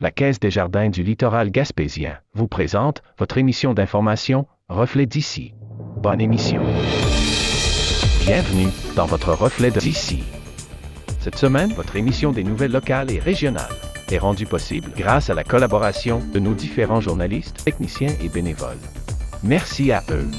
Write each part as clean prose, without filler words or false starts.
La Caisse des Jardins du littoral gaspésien vous présente votre émission d'information Reflet d'ici. Bonne émission. Bienvenue dans votre Reflet d'ici. Cette semaine, votre émission des nouvelles locales et régionales est rendue possible grâce à la collaboration de nos différents journalistes, techniciens et bénévoles. Merci à eux.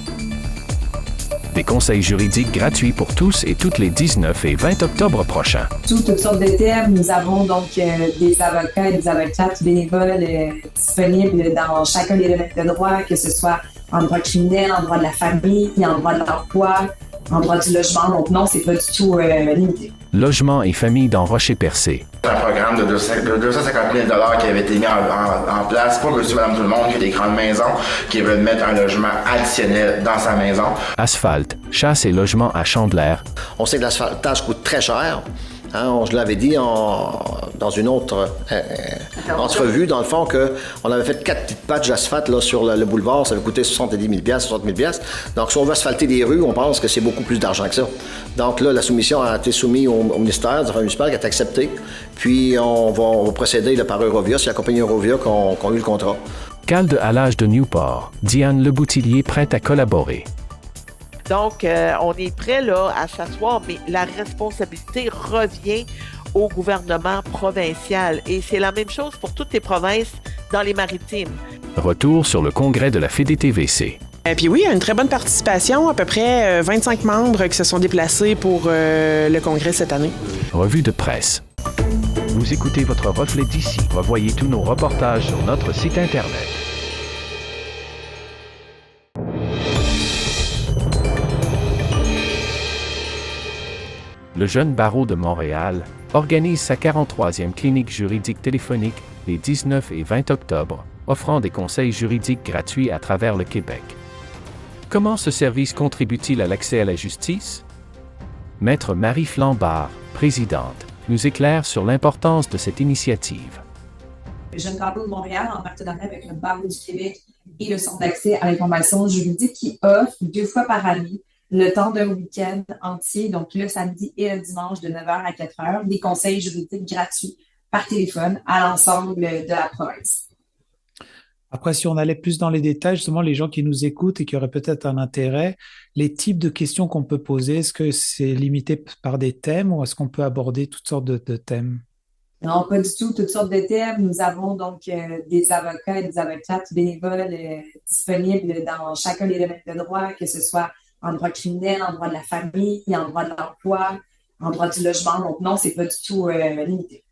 Des conseils juridiques gratuits pour tous et toutes les 19 et 20 octobre prochains. Toutes sortes de thèmes. Nous avons donc des avocats et des avocates bénévoles disponibles dans chacun des domaines de droit, que ce soit en droit criminel, en droit de la famille, en droit de l'emploi, en droit du logement. Donc non, c'est pas du tout limité. Logement et famille dans Rocher-Percé. C'est un programme de 250 000 $ qui avait été mis en place pour monsieur, madame, tout le monde qui a des grandes maisons, qui veulent mettre un logement additionnel dans sa maison. Asphalte, chasse et logement à Chandeleur. On sait que l'asphaltage coûte très cher. Hein, je l'avais dit dans une autre entrevue, dans le fond, qu'on avait fait 4 petites patchs d'asphalte là, sur le boulevard. Ça avait coûté 70 000 60 000 Donc, si on veut asphalter des rues, on pense que c'est beaucoup plus d'argent que ça. Donc là, la soumission a été soumise au ministère des Affaires municipales qui a été acceptée. Puis, on va procéder là, par Eurovia. C'est la compagnie Eurovia qui a eu le contrat. Cale de halage de Newport. Diane Leboutillier prête à collaborer. Donc, on est prêt là, à s'asseoir, mais la responsabilité revient au gouvernement provincial. Et c'est la même chose pour toutes les provinces dans les maritimes. Retour sur le congrès de la FEDETVC. Puis oui, une très bonne participation, à peu près 25 membres qui se sont déplacés pour le congrès cette année. Revue de presse. Vous écoutez votre reflet d'ici. Revoyez tous nos reportages sur notre site Internet. Le jeune barreau de Montréal organise sa 43e clinique juridique téléphonique les 19 et 20 octobre, offrant des conseils juridiques gratuits à travers le Québec. Comment ce service contribue-t-il à l'accès à la justice? Maître Marie Flambard, présidente, nous éclaire sur l'importance de cette initiative. Le jeune barreau de Montréal, en partenariat avec le barreau du Québec et le Centre d'accès à l'information juridique, qui offre 2 fois par année le temps d'un week-end entier, donc le samedi et le dimanche de 9h à 4h, des conseils juridiques gratuits par téléphone à l'ensemble de la province. Après, si on allait plus dans les détails, justement, les gens qui nous écoutent et qui auraient peut-être un intérêt, les types de questions qu'on peut poser, est-ce que c'est limité par des thèmes ou est-ce qu'on peut aborder toutes sortes de thèmes? Non, pas du tout, toutes sortes de thèmes. Nous avons donc des avocats et des avocates bénévoles disponibles dans chacun des domaines de droit, que ce soit en droit criminel, en droit de la famille, en droit de l'emploi, en droit du logement. Donc non, c'est pas du tout limité.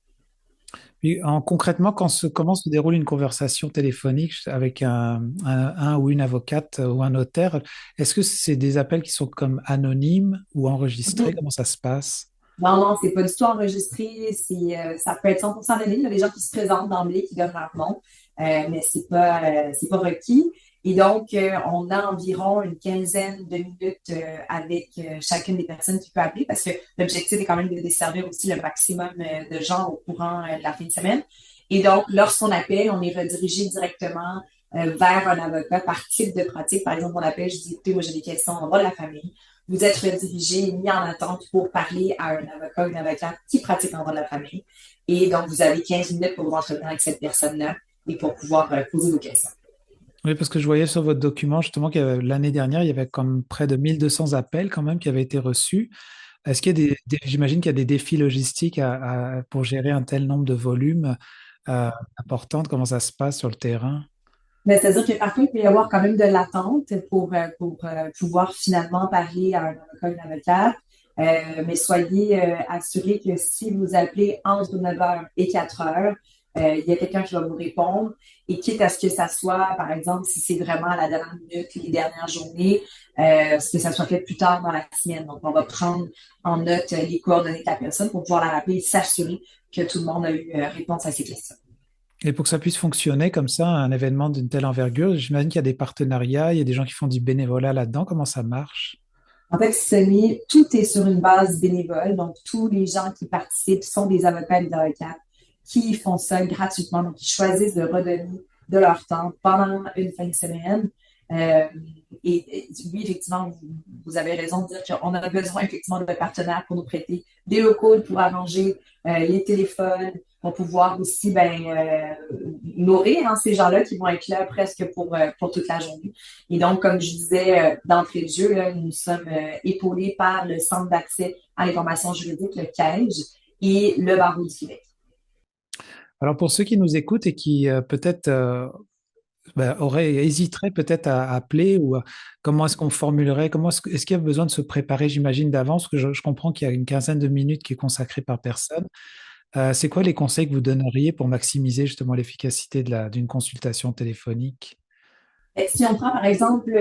Puis, concrètement, comment se déroule une conversation téléphonique avec un ou une avocate ou un notaire, est-ce que c'est des appels qui sont comme anonymes ou enregistrés? Comment ça se passe? Non, c'est pas du tout enregistré. Ça peut être 100% anonyme. Il y a des gens qui se présentent d'emblée, qui donnent leur nom, mais c'est pas requis. Et donc, on a environ une quinzaine de minutes avec chacune des personnes qui peut appeler parce que l'objectif est quand même de desservir aussi le maximum de gens au courant de la fin de semaine. Et donc, lorsqu'on appelle, on est redirigé directement vers un avocat par type de pratique. Par exemple, on appelle, je dis, écoutez, moi j'ai des questions en droit de la famille. Vous êtes redirigé, mis en attente pour parler à un avocat ou une avocate qui pratique en droit de la famille. Et donc, vous avez 15 minutes pour vous entretenir avec cette personne-là et pour pouvoir poser vos questions. Oui, parce que je voyais sur votre document justement l'année dernière, il y avait comme près de 1200 appels quand même qui avaient été reçus. Est-ce qu'il y a j'imagine qu'il y a des défis logistiques pour gérer un tel nombre de volumes importants? Comment ça se passe sur le terrain? Mais c'est-à-dire que parfois, il peut y avoir quand même de l'attente pour pouvoir finalement parler à un avocat ou une avocate. Mais soyez assurés que si vous appelez entre 9h et 4h, il y a quelqu'un qui va vous répondre. Et quitte à ce que ça soit, par exemple, si c'est vraiment à la dernière minute, les dernières journées, que ça soit fait plus tard dans la semaine. Donc, on va prendre en note les coordonnées de la personne pour pouvoir la rappeler et s'assurer que tout le monde a eu réponse à ces questions. Et pour que ça puisse fonctionner comme ça, un événement d'une telle envergure, j'imagine qu'il y a des partenariats, il y a des gens qui font du bénévolat là-dedans. Comment ça marche? En fait, tout est sur une base bénévole. Donc, tous les gens qui participent sont des avocats et des avocates qui font ça gratuitement. Donc, ils choisissent de redonner de leur temps pendant une fin de semaine Et oui, effectivement, vous avez raison de dire qu'on a besoin effectivement de partenaires pour nous prêter des locaux, pour arranger les téléphones, pour pouvoir aussi nourrir ces gens-là qui vont être là presque pour toute la journée. Et donc, comme je disais d'entrée de jeu, là, nous sommes épaulés par le Centre d'accès à l'information juridique, le CAEJ, et le Barreau du Québec. Alors pour ceux qui nous écoutent et qui peut-être hésiteraient peut-être à appeler ou comment est-ce qu'on formulerait, est-ce qu'il y a besoin de se préparer, j'imagine, d'avance, parce que je comprends qu'il y a une quinzaine de minutes qui est consacrée par personne. C'est quoi les conseils que vous donneriez pour maximiser justement l'efficacité d'une consultation téléphonique? Si on prend par exemple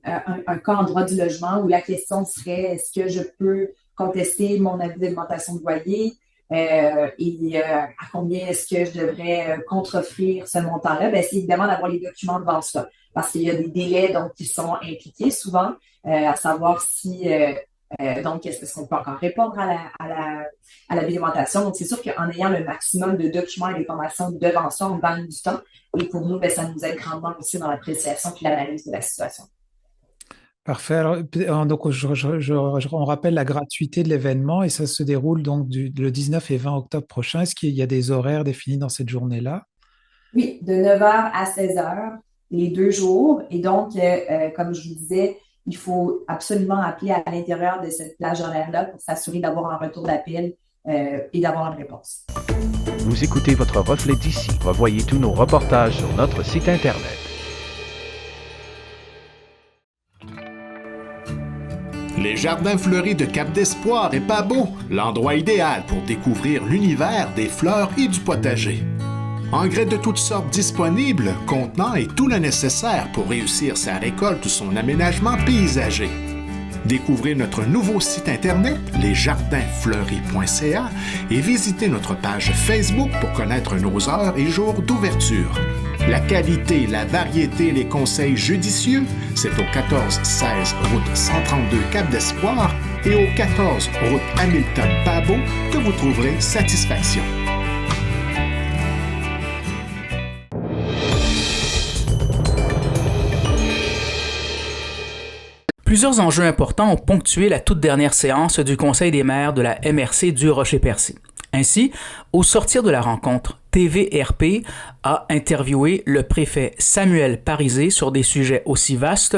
un cas en droit du logement où la question serait est-ce que je peux contester mon avis d'augmentation de loyer et à combien est-ce que je devrais contre-offrir ce montant-là, ben, c'est évidemment d'avoir les documents devant soi parce qu'il y a des délais donc, qui sont impliqués souvent, à savoir si donc est-ce qu'on peut encore répondre à la délimitation. Donc c'est sûr qu'en ayant le maximum de documents et d'informations devant soi, on gagne du temps et pour nous, ben, ça nous aide grandement aussi dans l'appréciation et l'analyse de la situation. Parfait. Alors, donc, on rappelle la gratuité de l'événement et ça se déroule donc le 19 et 20 octobre prochain. Est-ce qu'il y a des horaires définis dans cette journée-là? Oui, de 9h à 16h, les 2 jours. Et donc, comme je vous disais, il faut absolument appeler à l'intérieur de cette plage horaire-là pour s'assurer d'avoir un retour d'appel et d'avoir une réponse. Vous écoutez votre reflet d'ici. Revoyez tous nos reportages sur notre site Internet. Les jardins fleuris de Cap-d'Espoir et Pabeau, l'endroit idéal pour découvrir l'univers des fleurs et du potager. Engrais de toutes sortes disponibles, contenant et tout le nécessaire pour réussir sa récolte ou son aménagement paysager. Découvrez notre nouveau site internet, lesjardinsfleuris.ca, et visitez notre page Facebook pour connaître nos heures et jours d'ouverture. La qualité, la variété, les conseils judicieux, c'est au 1416 route 132 Cap-d'Espoir et au 14 route Hamilton-Pabeau que vous trouverez satisfaction. Plusieurs enjeux importants ont ponctué la toute dernière séance du Conseil des maires de la MRC du Rocher-Percé. Ainsi, au sortir de la rencontre, TVRP a interviewé le préfet Samuel Parisé sur des sujets aussi vastes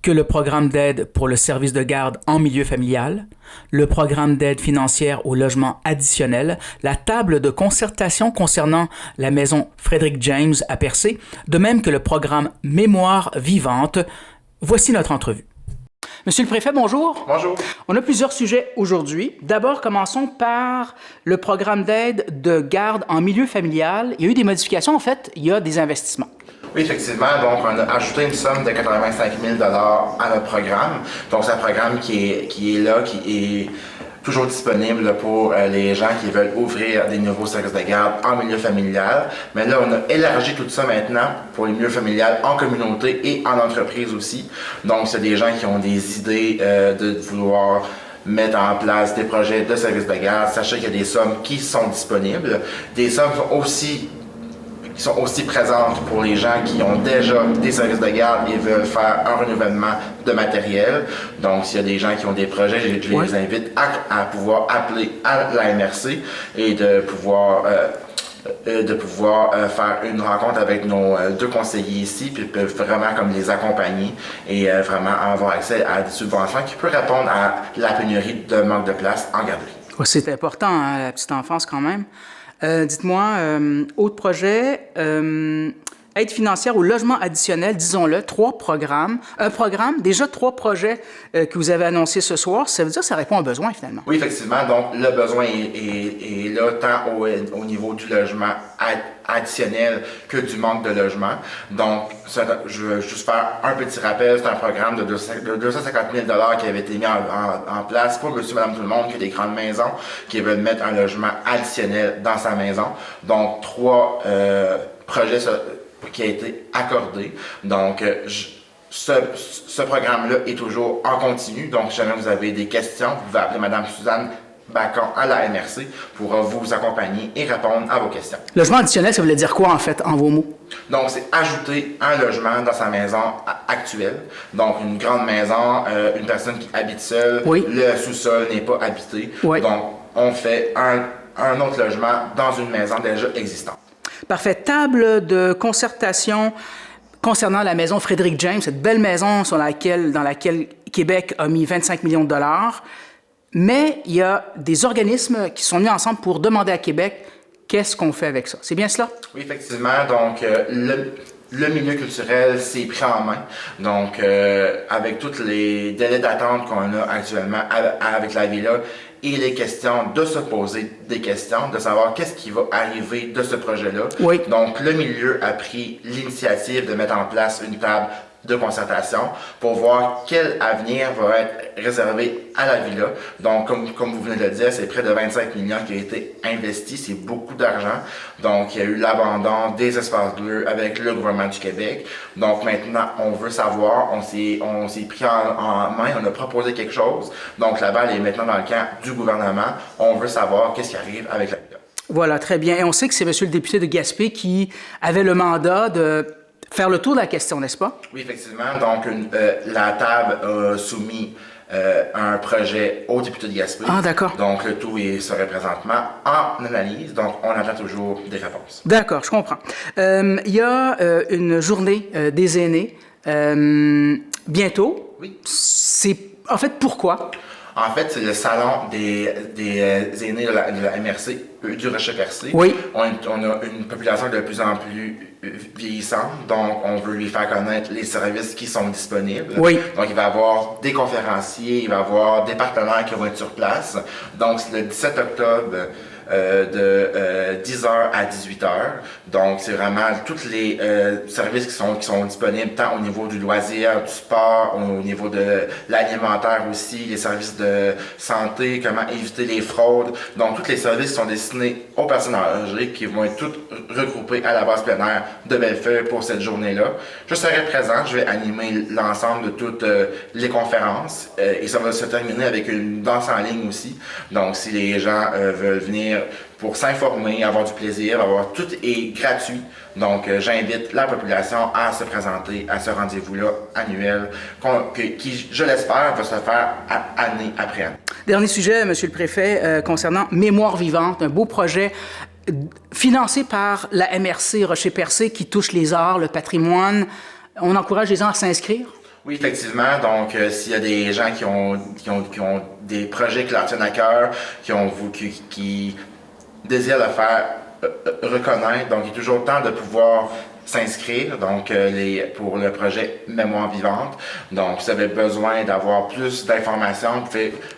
que le programme d'aide pour le service de garde en milieu familial, le programme d'aide financière au logement additionnel, la table de concertation concernant la maison Frédéric James à Percé, de même que le programme Mémoire vivante. Voici notre entrevue. Monsieur le préfet, bonjour. Bonjour. On a plusieurs sujets aujourd'hui. D'abord, commençons par le programme d'aide de garde en milieu familial. Il y a eu des modifications. En fait, il y a des investissements. Oui, effectivement. Donc, on a ajouté une somme de 85 000 $ à notre programme. Donc, c'est un programme qui est là, qui est toujours disponible pour les gens qui veulent ouvrir des nouveaux services de garde en milieu familial. Mais là, on a élargi tout ça maintenant pour les milieux familiales en communauté et en entreprise aussi. Donc, c'est des gens qui ont des idées de vouloir mettre en place des projets de services de garde. Sachez qu'il y a des sommes qui sont disponibles. Des sommes qui sont aussi présentes pour les gens qui ont déjà des services de garde et veulent faire un renouvellement de matériel. Donc, s'il y a des gens qui ont des projets, je les invite à pouvoir appeler à la MRC et de pouvoir faire une rencontre avec nos 2 conseillers ici, puis peuvent vraiment comme les accompagner et vraiment avoir accès à des subventions qui peuvent répondre à la pénurie de manque de place en garderie. C'est important, hein, la petite enfance quand même. Dites-moi, autre projet, aide financière au logement additionnel, disons-le, 3 programmes. Déjà 3 projets que vous avez annoncés ce soir, ça veut dire que ça répond à un besoin finalement. Oui, effectivement. Donc, le besoin est là tant au niveau du logement additionnel que du manque de logement. Donc, je veux juste faire un petit rappel. C'est un programme de 250 000 $ qui avait été mis en place pour monsieur, madame, tout le monde qui a des grandes maisons, qui veulent mettre un logement additionnel dans sa maison. Donc, 3 projets qui a été accordé. Donc, ce programme-là est toujours en continu. Donc, si jamais vous avez des questions, vous pouvez appeler Mme Suzanne Bacon à la MRC pourra vous accompagner et répondre à vos questions. Logement additionnel, ça voulait dire quoi, en fait, en vos mots? Donc, c'est ajouter un logement dans sa maison actuelle. Donc, une grande maison, une personne qui habite seule, le sous-sol n'est pas habité. Donc, on fait un autre logement dans une maison déjà existante. Parfait. Table de concertation concernant la maison Frédéric James, cette belle maison dans laquelle Québec a mis 25 millions de dollars. Mais il y a des organismes qui sont mis ensemble pour demander à Québec qu'est-ce qu'on fait avec ça. C'est bien cela? Oui, effectivement. Donc, le milieu culturel s'est pris en main. Donc, avec tous les délais d'attente qu'on a actuellement avec la Villa, il est question de se poser des questions, de savoir qu'est-ce qui va arriver de ce projet-là. Donc, le milieu a pris l'initiative de mettre en place une table de concertation pour voir quel avenir va être réservé à la Villa. Donc, comme vous venez de le dire, c'est près de 25 millions qui a été investi. C'est beaucoup d'argent. Donc, il y a eu l'abandon des espaces bleus avec le gouvernement du Québec. Donc, maintenant, on veut savoir, on s'est pris en main, on a proposé quelque chose. Donc, la balle est maintenant dans le camp du gouvernement. On veut savoir qu'est-ce qui arrive avec la Villa. Voilà, très bien. Et on sait que c'est M. le député de Gaspé qui avait le mandat de faire le tour de la question, n'est-ce pas? Oui, effectivement. Donc, la table a soumis un projet au député de Gaspé. Ah, d'accord. Donc, le tout serait présentement en analyse. Donc, on attend toujours des réponses. D'accord, je comprends. Il y a une journée des aînés bientôt. Oui. C'est en fait pourquoi? En fait, c'est le salon des aînés de la MRC, du Rocher-Percé. Oui. On a une population de plus en plus vieillissante, donc on veut lui faire connaître les services qui sont disponibles. Oui. Donc, il va y avoir des conférenciers, il va y avoir des partenaires qui vont être sur place. Donc, c'est le 17 octobre de 10h à 18h. Donc, c'est vraiment tous les services qui sont disponibles, tant au niveau du loisir, du sport, au niveau de l'alimentaire aussi, les services de santé, comment éviter les fraudes. Donc, tous les services sont destinés aux personnes âgées qui vont être toutes regroupées à la base plein air de Bellefeuille pour cette journée-là. Je serai présent, je vais animer l'ensemble de toutes les conférences et ça va se terminer avec une danse en ligne aussi. Donc, si les gens veulent venir pour s'informer, avoir du plaisir, tout est gratuit. Donc, j'invite la population à se présenter à ce rendez-vous-là annuel qui, je l'espère, va se faire année après année. Dernier sujet, Monsieur le Préfet, concernant Mémoire vivante, un beau projet financé par la MRC Rocher-Percé qui touche les arts, le patrimoine. On encourage les gens à s'inscrire? Oui, effectivement. Donc, s'il y a des gens qui ont des projets qui leur tiennent à cœur, qui désirent le faire reconnaître, donc il est toujours temps de pouvoir s'inscrire donc pour le projet Mémoire vivante. Donc, si vous avez besoin d'avoir plus d'informations,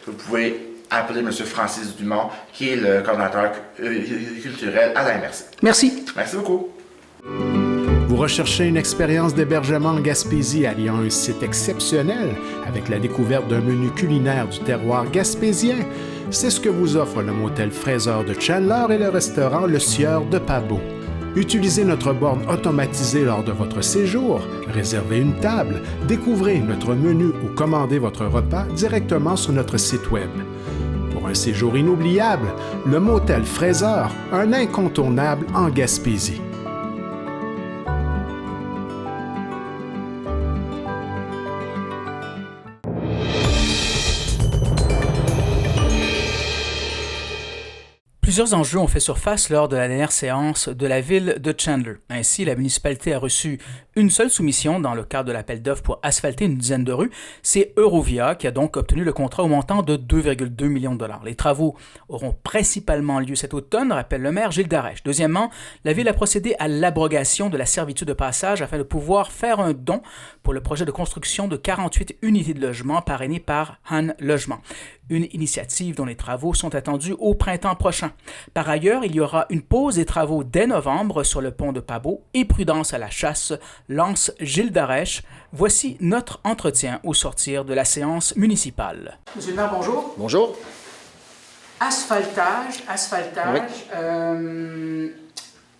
vous pouvez appeler M. Francis Dumont, qui est le coordonnateur culturel à la MRC. Merci. Merci beaucoup. Vous recherchez une expérience d'hébergement en Gaspésie alliant un site exceptionnel avec la découverte d'un menu culinaire du terroir gaspésien? C'est ce que vous offre le motel Fraser de Chandler et le restaurant Le Sieur de Pabot. Utilisez notre borne automatisée lors de votre séjour, réservez une table, découvrez notre menu ou commandez votre repas directement sur notre site web. Pour un séjour inoubliable, le motel Fraser, un incontournable en Gaspésie. Plusieurs enjeux ont fait surface lors de la dernière séance de la ville de Chandler. Ainsi, la municipalité a reçu une seule soumission dans le cadre de l'appel d'offres pour asphalter une dizaine de rues. C'est Eurovia qui a donc obtenu le contrat au montant de 2,2 millions de dollars. Les travaux auront principalement lieu cet automne, rappelle le maire Gilles Darèche. Deuxièmement, la ville a procédé à l'abrogation de la servitude de passage afin de pouvoir faire un don pour le projet de construction de 48 unités de logement parrainé par Han Logement. Une initiative dont les travaux sont attendus au printemps prochain. Par ailleurs, il y aura une pause des travaux dès novembre sur le pont de Pabot et prudence à la chasse, lance Gilles Darèche. Voici notre entretien au sortir de la séance municipale. Monsieur le maire, bonjour. Bonjour. Asphaltage,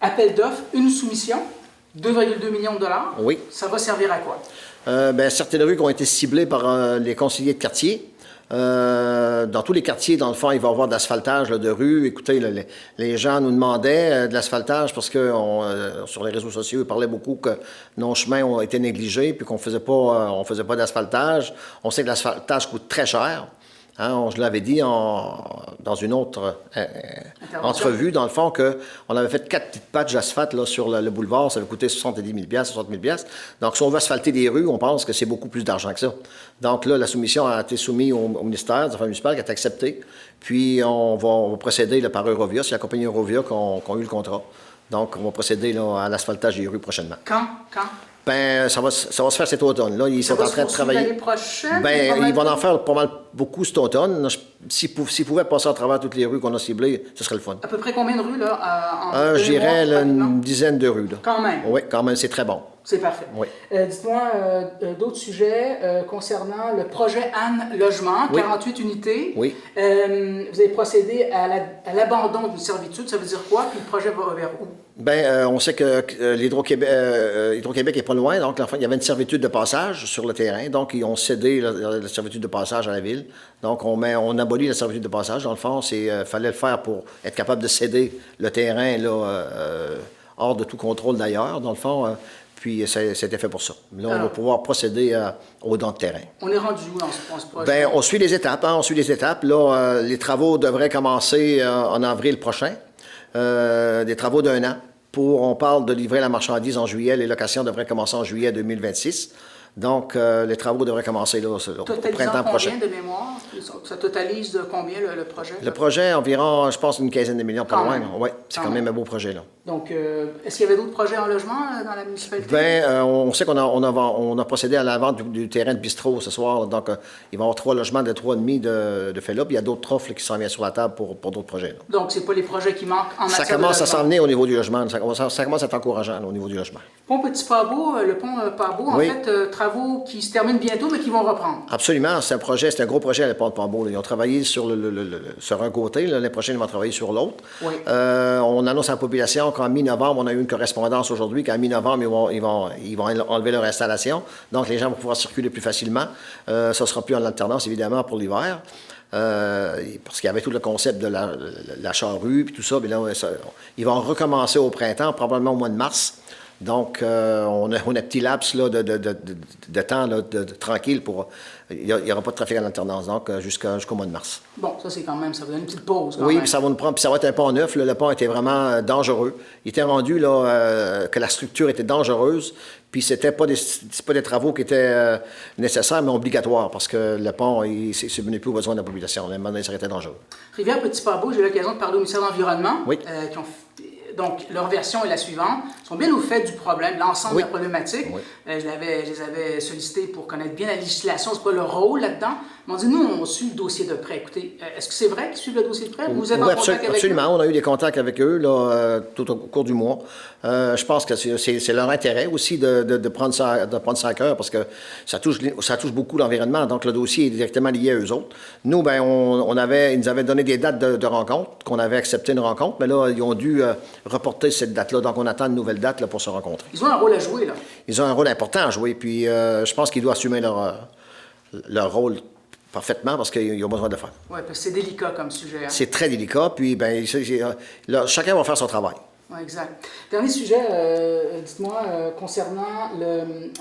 appel d'offres, une soumission, 2,2 millions de dollars. Oui. Ça va servir à quoi? Certaines rues qui ont été ciblées par les conseillers de quartier. Dans tous les quartiers, dans le fond, il va y avoir de l'asphaltage de rue. Écoutez, les gens nous demandaient de l'asphaltage parce que sur les réseaux sociaux, ils parlaient beaucoup que nos chemins ont été négligés puis qu'on faisait pas d'asphaltage. On sait que l'asphaltage coûte très cher. Hein, je l'avais dit dans une autre entrevue, dans le fond, qu'on avait fait 4 petites patchs d'asphalte là, sur le boulevard. Ça avait coûté 70 000 60 000 Donc, si on veut asphalter des rues, on pense que c'est beaucoup plus d'argent que ça. Donc là, la soumission a été soumise au ministère des Affaires municipales qui a été acceptée. Puis, on va procéder là, par Eurovia. C'est la compagnie Eurovia qui a eu le contrat. Donc, on va procéder là, à l'asphaltage des rues prochainement. Quand? Ben, ça va se faire cet automne. Là, ils sont en train de travailler. L'année prochaine? Ben, ils vont en faire pas mal beaucoup cet automne. S'ils pouvaient passer à travers toutes les rues qu'on a ciblées, ce serait le fun. À peu près combien de rues, là? Je dirais une dizaine de rues. Là. Quand même? Oui, quand même, c'est très bon. C'est parfait. Oui. Dites-moi d'autres sujets concernant le projet Anne Logement, 48 unités. Oui. Vous avez procédé à l'abandon d'une servitude. Ça veut dire quoi? Puis le projet va vers où? Bien, on sait que l'Hydro-Québec est pas loin, donc il y avait une servitude de passage sur le terrain, donc ils ont cédé la servitude de passage à la ville. Donc on abolit la servitude de passage. Dans le fond, fallait le faire pour être capable de céder le terrain là, hors de tout contrôle d'ailleurs, dans le fond. Puis c'était fait pour ça. Là, on va pouvoir procéder aux dons de terrain. On est rendu où dans ce projet? Bien, on suit les étapes. On suit les étapes. Là, les travaux devraient commencer en avril prochain. Des travaux d'1 an. On parle de livrer la marchandise en juillet. Les locations devraient commencer en juillet 2026. Donc, les travaux devraient commencer là, au printemps prochain. Combien de mémoire? Ça totalise de combien le projet? Le projet, environ, je pense, une quinzaine de millions, pas loin. Oui, c'est quand même un beau projet. Là. Donc, est-ce qu'il y avait d'autres projets en logement dans la municipalité? Bien, on sait qu'on a procédé à la vente du terrain de bistrot ce soir. Donc, il va y avoir 3 logements de 3,5 de fait là. Puis il y a d'autres offres qui s'en viennent sur la table pour d'autres projets. Là. Donc, ce n'est pas les projets qui manquent en matière de logement? Ça commence à s'en venir au niveau du logement. Ça commence à être encourageant là, au niveau du logement. Pont Petit-Pabeau, le pont Pabeau, en fait, travaux qui se terminent bientôt, mais qui vont reprendre. Absolument. C'est un gros projet à le pont de Pabeau. Ils ont travaillé sur un côté. L'année prochaine, ils vont travailler sur l'autre. Oui. On annonce à la population qu'en mi-novembre, on a eu une correspondance aujourd'hui qu'en mi-novembre, ils vont enlever leur installation. Donc, les gens vont pouvoir circuler plus facilement. Ça ne sera plus en alternance, évidemment, pour l'hiver. Parce qu'il y avait tout le concept de la charrue et tout ça. Mais là, ils vont recommencer au printemps, probablement au mois de mars. Donc, on a un petit laps là, de temps là, tranquille pour... Il n'y aura pas de trafic en alternance, donc jusqu'au mois de mars. Bon, ça, c'est quand même... Ça vous donne une petite pause, quand même. Oui, puis ça va nous prendre... Puis ça va être un pont neuf. Là, le pont était vraiment dangereux. Il était rendu là, que la structure était dangereuse. Puis c'est pas des travaux qui étaient nécessaires, mais obligatoires, parce que le pont, il ne subvenait plus aux besoins de la population. À un moment donné, ça était dangereux. Rivière-Petit-Pabeau, j'ai eu l'occasion de parler au ministère de l'Environnement, oui. Donc, leur version est la suivante. Ils sont bien au fait du problème, l'ensemble de la problématique. Oui. Je les avais sollicités pour connaître bien la législation, c'est quoi leur rôle là-dedans. Ils m'ont dit, nous, on suit le dossier de près. Écoutez, est-ce que c'est vrai qu'ils suivent le dossier de près? Vous êtes en contact avec eux? Absolument. On a eu des contacts avec eux là, tout au cours du mois. Je pense que c'est leur intérêt aussi de prendre ça à cœur parce que ça touche beaucoup l'environnement. Donc, le dossier est directement lié à eux autres. Nous, ben, ils nous avaient donné des dates de rencontre, qu'on avait accepté une rencontre, mais là, ils ont dû reporter cette date-là. Donc, on attend une nouvelle date là, pour se rencontrer. Ils ont un rôle à jouer, là. Ils ont un rôle important à jouer. Puis, je pense qu'ils doivent assumer leur rôle parfaitement parce qu'ils ont besoin de le faire. Oui, parce que c'est délicat comme sujet. Hein? C'est très délicat. Puis, ben, là, chacun va faire son travail. Oui, exact. Dernier sujet, dites-moi, concernant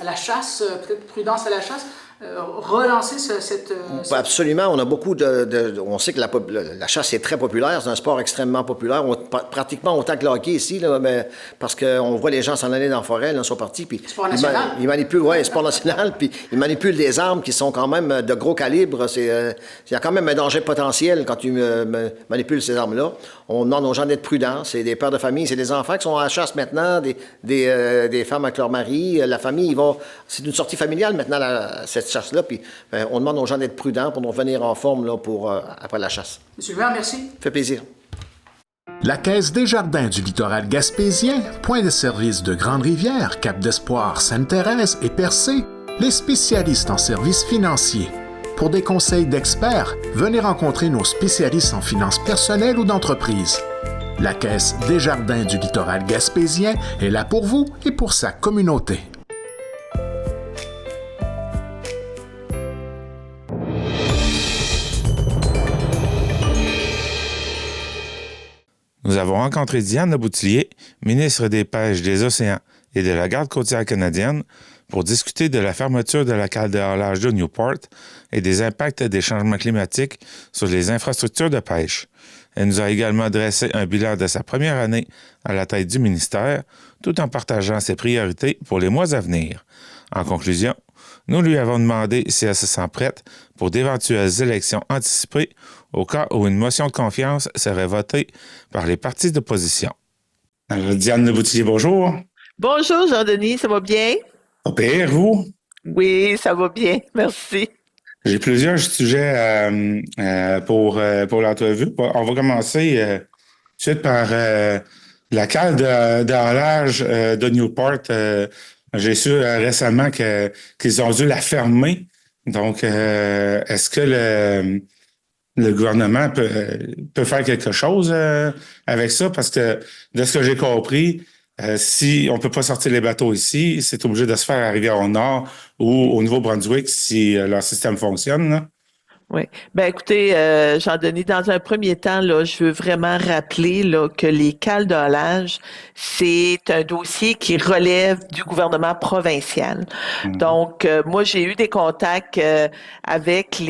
la chasse, peut-être prudence à la chasse. Relancer cette... Absolument. On a beaucoup on sait que la chasse est très populaire. C'est un sport extrêmement populaire. Pratiquement autant que le hockey ici, là, mais parce qu'on voit les gens s'en aller dans la forêt, là, ils sont partis. Puis sport national. Ils manipulent, oui, sport national. Puis ils manipulent des armes qui sont quand même de gros calibre. Il y a quand même un danger potentiel quand tu manipules ces armes-là. On demande aux gens d'être prudents. C'est des pères de famille, c'est des enfants qui sont à la chasse maintenant, des femmes avec leur mari. La famille, c'est une sortie familiale maintenant, cette chasse-là, puis on demande aux gens d'être prudents pour nous revenir en forme là, après la chasse. Monsieur le maire, merci. Ça fait plaisir. La Caisse des jardins du littoral gaspésien, point de service de Grande-Rivière, Cap-d'Espoir, Sainte-Thérèse et Percé, les spécialistes en services financiers. Pour des conseils d'experts, venez rencontrer nos spécialistes en finances personnelles ou d'entreprise. La Caisse des jardins du littoral gaspésien est là pour vous et pour sa communauté. nous avons rencontré Diane Leboutillier, ministre des Pêches, des Océans et de la Garde côtière canadienne, pour discuter de la fermeture de la cale de halage de Newport et des impacts des changements climatiques sur les infrastructures de pêche. Elle nous a également dressé un bilan de sa première année à la tête du ministère, tout en partageant ses priorités pour les mois à venir. En conclusion, nous lui avons demandé si elle se sent prête pour d'éventuelles élections anticipées au cas où une motion de confiance serait votée par les partis d'opposition. Alors, Diane Leboutillier, bonjour. Bonjour Jean-Denis, ça va bien? Pas pire, vous? Oui, ça va bien, merci. J'ai plusieurs sujets pour l'entrevue. On va commencer tout de suite par la cale de halage de Newport. J'ai su récemment qu'ils ont dû la fermer. Donc, est-ce que le gouvernement peut faire quelque chose avec ça? Parce que de ce que j'ai compris, si on ne peut pas sortir les bateaux ici, c'est obligé de se faire à Rivière-au-Nord ou au Nouveau-Brunswick si leur système fonctionne, là. Oui. Ben écoutez, Jean-Denis, dans un premier temps, là, je veux vraiment rappeler là, que les cales de halage, c'est un dossier qui relève du gouvernement provincial. Donc, moi, j'ai eu des contacts avec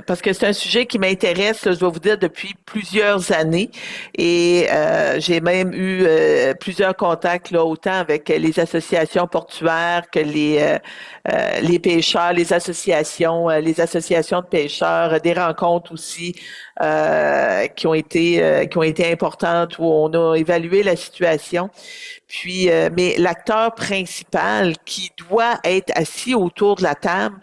parce que c'est un sujet qui m'intéresse, là, je dois vous dire, depuis plusieurs années. Et j'ai même eu plusieurs contacts, là, autant avec les associations portuaires que les pêcheurs, les associations de pêcheurs, des rencontres aussi qui ont été importantes où on a évalué la situation. Puis, mais l'acteur principal qui doit être assis autour de la table,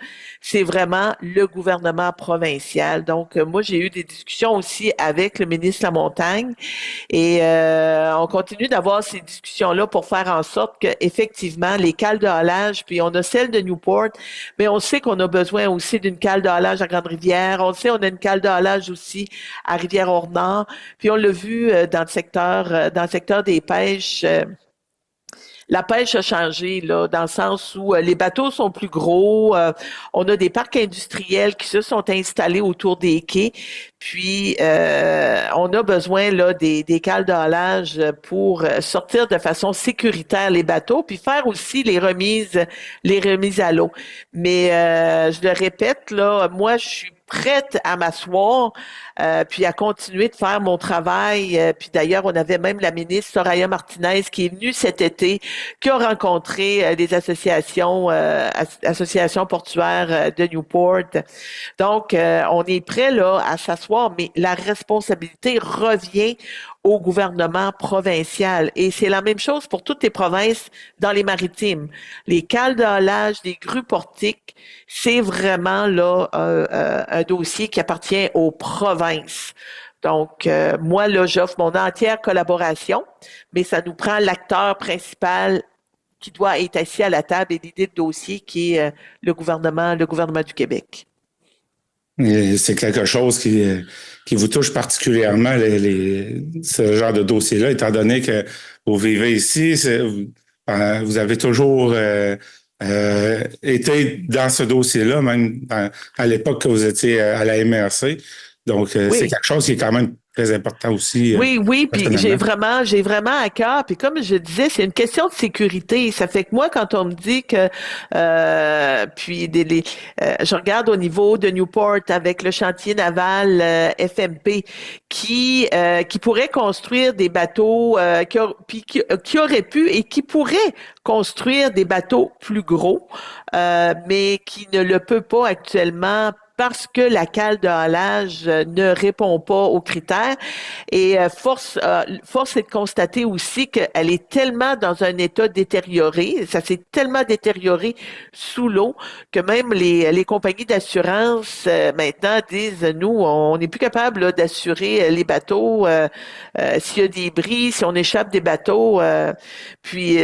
c'est vraiment le gouvernement provincial. Donc, moi, j'ai eu des discussions aussi avec le ministre Lamontagne et on continue d'avoir ces discussions-là pour faire en sorte que effectivement les cales de halage, puis on a celle de Newport, mais on sait qu'on a besoin aussi d'une cale de halage à Grande-Rivière. On sait on a une cale de halage aussi à Rivière-au-Nord. Puis on l'a vu dans le secteur des pêches. La pêche a changé là, dans le sens où les bateaux sont plus gros. On a des parcs industriels qui se sont installés autour des quais. Puis on a besoin là des cales de halage pour sortir de façon sécuritaire les bateaux, puis faire aussi les remises à l'eau. Mais je le répète là, moi je suis prête à m'asseoir, puis à continuer de faire mon travail. Puis d'ailleurs, on avait même la ministre Soraya Martinez qui est venue cet été, qui a rencontré les associations portuaires de Newport. Donc, on est prêt là à s'asseoir, mais la responsabilité revient au gouvernement provincial. Et c'est la même chose pour toutes les provinces dans les maritimes. Les cales de halage, les grues portiques, c'est vraiment là un dossier qui appartient aux provinces. Donc, moi, là, j'offre mon entière collaboration, mais ça nous prend l'acteur principal qui doit être assis à la table et l'idée de dossier qui est le gouvernement du Québec. Et c'est quelque chose qui vous touche particulièrement, ce genre de dossier-là, étant donné que vous vivez ici, vous avez toujours été dans ce dossier-là, même à l'époque que vous étiez à la MRC. Donc, oui. C'est quelque chose qui est quand même très important aussi. Oui, puis j'ai vraiment à cœur. Puis comme je disais, c'est une question de sécurité. Ça fait que moi, quand on me dit que, je regarde au niveau de Newport avec le chantier naval FMP qui pourrait construire des bateaux, qui aurait pu et qui pourrait construire des bateaux plus gros, mais qui ne le peut pas actuellement parce que la cale de halage ne répond pas aux critères. Et force est de constater aussi qu'elle est tellement dans un état détérioré, ça s'est tellement détérioré sous l'eau que même les compagnies d'assurance maintenant disent, nous, on n'est plus capable là, d'assurer les bateaux s'il y a des bris, si on échappe des bateaux. Puis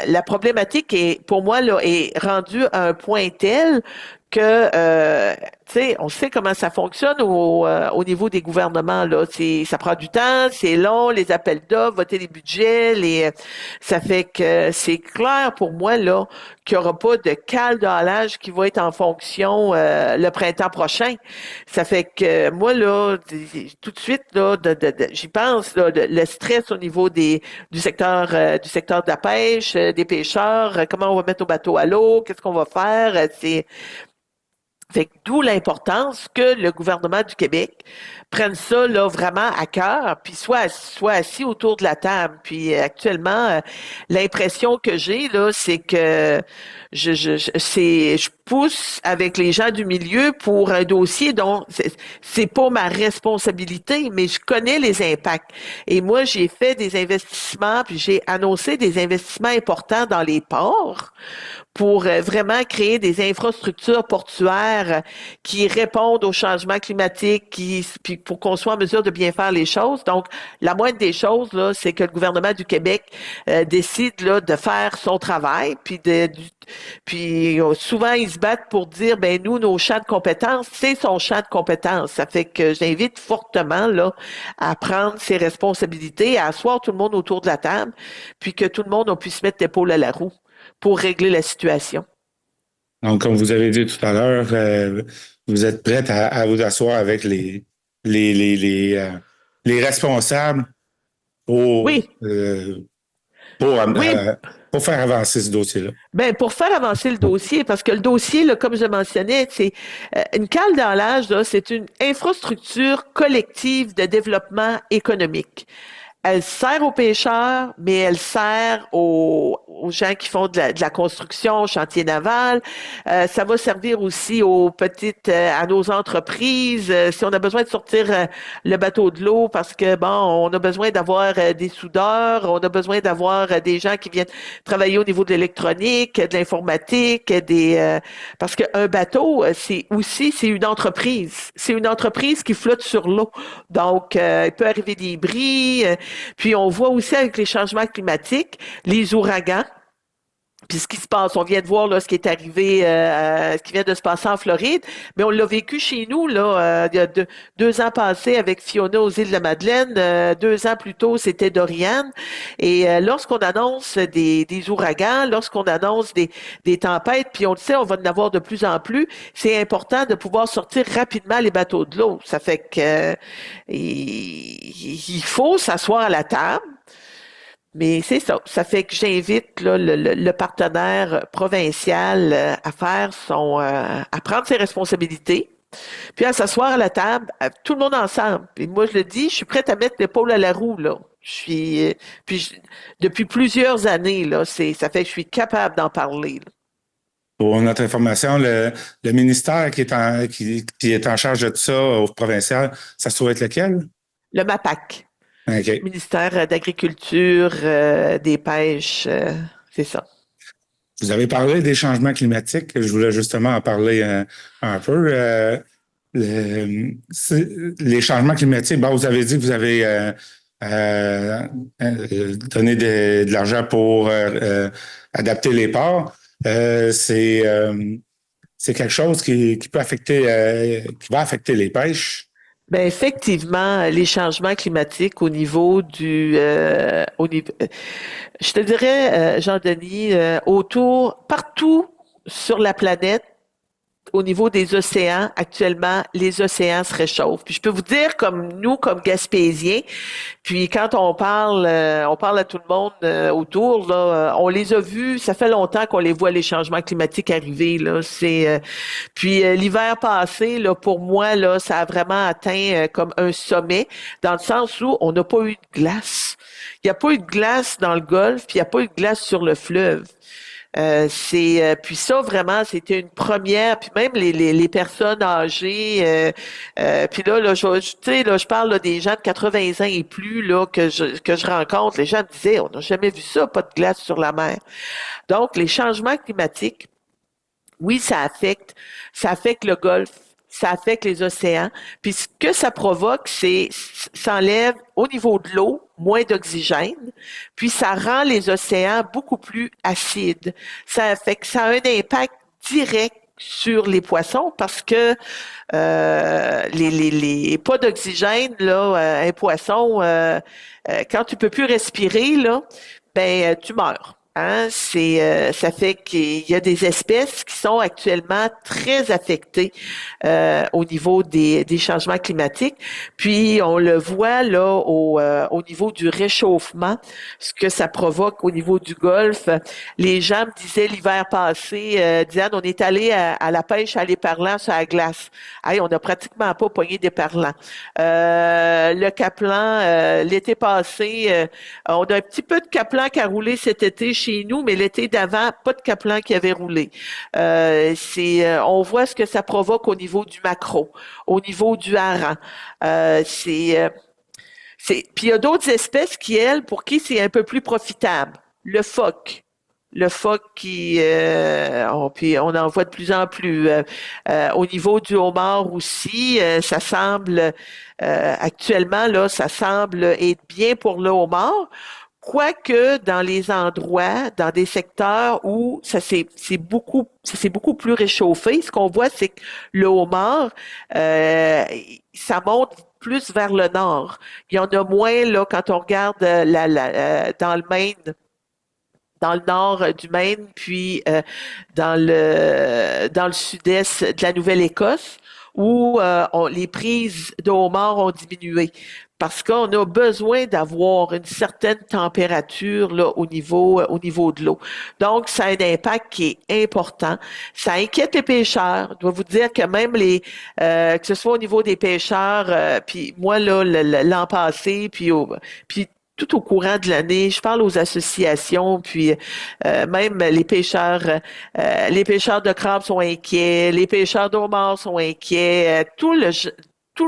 la problématique est, pour moi, là, est rendue à un point tel que tu sais, on sait comment ça fonctionne au niveau des gouvernements, là. Ça prend du temps, c'est long, les appels d'offres, voter les budgets, ça fait que c'est clair pour moi, là, qu'il n'y aura pas de cale de halage qui va être en fonction le printemps prochain. Ça fait que moi, là, tout de suite, là, j'y pense, là, le stress au niveau du secteur de la pêche, des pêcheurs, comment on va mettre nos bateaux à l'eau, qu'est-ce qu'on va faire, fait que d'où l'importance que le gouvernement du Québec prenne ça là vraiment à cœur, puis soit assis autour de la table. Puis actuellement, l'impression que j'ai là, c'est que je pousse avec les gens du milieu pour un dossier dont c'est pas ma responsabilité, mais je connais les impacts. Et moi, j'ai fait des investissements, puis j'ai annoncé des investissements importants dans les ports pour vraiment créer des infrastructures portuaires qui répondent au changement climatique, puis pour qu'on soit en mesure de bien faire les choses. Donc, la moindre des choses, là, c'est que le gouvernement du Québec décide là, de faire son travail, puis souvent, ils se battent pour dire, ben nous, nos champs de compétences, c'est son champ de compétences. Ça fait que j'invite fortement là à prendre ses responsabilités, à asseoir tout le monde autour de la table, puis que tout le monde on puisse mettre l'épaule à la roue pour régler la situation. Donc, comme vous avez dit tout à l'heure, vous êtes prête à vous asseoir avec les responsables pour, oui. Pour faire avancer ce dossier-là. Ben pour faire avancer le dossier, parce que le dossier, là, comme je mentionnais, c'est une cale d'halage, là, c'est une infrastructure collective de développement économique. Elle sert aux pêcheurs, mais elle sert aux gens qui font de la construction, chantier naval. Ça va servir aussi à nos entreprises. Si on a besoin de sortir le bateau de l'eau parce que, bon, on a besoin d'avoir des soudeurs, on a besoin d'avoir des gens qui viennent travailler au niveau de l'électronique, de l'informatique, parce qu'un bateau, c'est une entreprise. C'est une entreprise qui flotte sur l'eau. Donc, il peut arriver des bris. Puis on voit aussi avec les changements climatiques, les ouragans. Puis ce qui se passe, on vient de voir là ce qui est arrivé, ce qui vient de se passer en Floride, mais on l'a vécu chez nous là, il y a 2 ans passés avec Fiona aux îles de la Madeleine, 2 ans plus tôt c'était Dorian. Et lorsqu'on annonce des ouragans, lorsqu'on annonce des tempêtes, puis on le sait, on va en avoir de plus en plus, c'est important de pouvoir sortir rapidement les bateaux de l'eau. Ça fait que il faut s'asseoir à la table. Mais c'est ça. Ça fait que j'invite là, le partenaire provincial à prendre ses responsabilités, puis à s'asseoir à la table, tout le monde ensemble. Et moi, je le dis, je suis prête à mettre l'épaule à la roue, là. Depuis plusieurs années, là, ça fait que je suis capable d'en parler, là. Pour notre information, le ministère qui est en charge de tout ça au provincial, ça se trouve être lequel? Le MAPAC. Okay. Ministère d'Agriculture, des Pêches, c'est ça. Vous avez parlé des changements climatiques. Je voulais justement en parler un peu. Les changements climatiques, bon, vous avez dit que vous avez donné de l'argent pour adapter les ports. C'est quelque chose qui peut affecter, qui va affecter les pêches. Ben effectivement, les changements climatiques au niveau je te dirais, Jean-Denis, partout sur la planète, au niveau des océans, actuellement, les océans se réchauffent. Puis je peux vous dire, comme Gaspésiens, puis quand on parle à tout le monde autour, là, on les a vus, ça fait longtemps qu'on les voit, les changements climatiques arriver, là. Puis l'hiver passé, là, pour moi, là, ça a vraiment atteint comme un sommet, dans le sens où on n'a pas eu de glace. Il n'y a pas eu de glace dans le Golfe, puis il n'y a pas eu de glace sur le fleuve. Puis ça vraiment c'était une première, puis même les personnes âgées, puis là je parle là, des gens de 80 ans et plus là que je rencontre, les gens me disaient on n'a jamais vu ça, pas de glace sur la mer. Donc les changements climatiques, oui, ça affecte le Golfe, ça affecte les océans. Puis ce que ça provoque, ça enlève au niveau de l'eau moins d'oxygène, puis ça rend les océans beaucoup plus acides. Ça a un impact direct sur les poissons parce que les pas d'oxygène là, un poisson, quand tu peux plus respirer là, ben tu meurs. Hein? Ça fait qu'il y a des espèces qui sont actuellement très affectées au niveau des changements climatiques. Puis on le voit là au niveau du réchauffement, ce que ça provoque au niveau du Golfe. Les gens me disaient l'hiver passé, Diane, on est allé à la pêche à l'éperlan sur la glace. Hey, on n'a pratiquement pas pogné d'éperlan. Le caplan, l'été passé, on a un petit peu de caplan qui a roulé cet été chez nous, mais l'été d'avant, pas de caplan qui avait roulé. On voit ce que ça provoque au niveau du maquereau, au niveau du hareng. Puis il y a d'autres espèces pour qui c'est un peu plus profitable. Le phoque. Le phoque puis on en voit de plus en plus. Au niveau du homard aussi, ça semble, actuellement, là, ça semble être bien pour le homard. Quoique dans les endroits, dans des secteurs où c'est beaucoup plus réchauffé, ce qu'on voit, c'est que le homard, ça monte plus vers le nord. Il y en a moins là quand on regarde dans le Maine, dans le nord du Maine, puis dans le sud-est de la Nouvelle-Écosse, où les prises de homard ont diminué. Parce qu'on a besoin d'avoir une certaine température là, au niveau de l'eau. Donc, ça a un impact qui est important. Ça inquiète les pêcheurs. Je dois vous dire que même que ce soit au niveau des pêcheurs, puis moi, là, l'an passé, puis tout au courant de l'année, je parle aux associations, puis même les pêcheurs de crabe sont inquiets, les pêcheurs d'homards sont inquiets, tout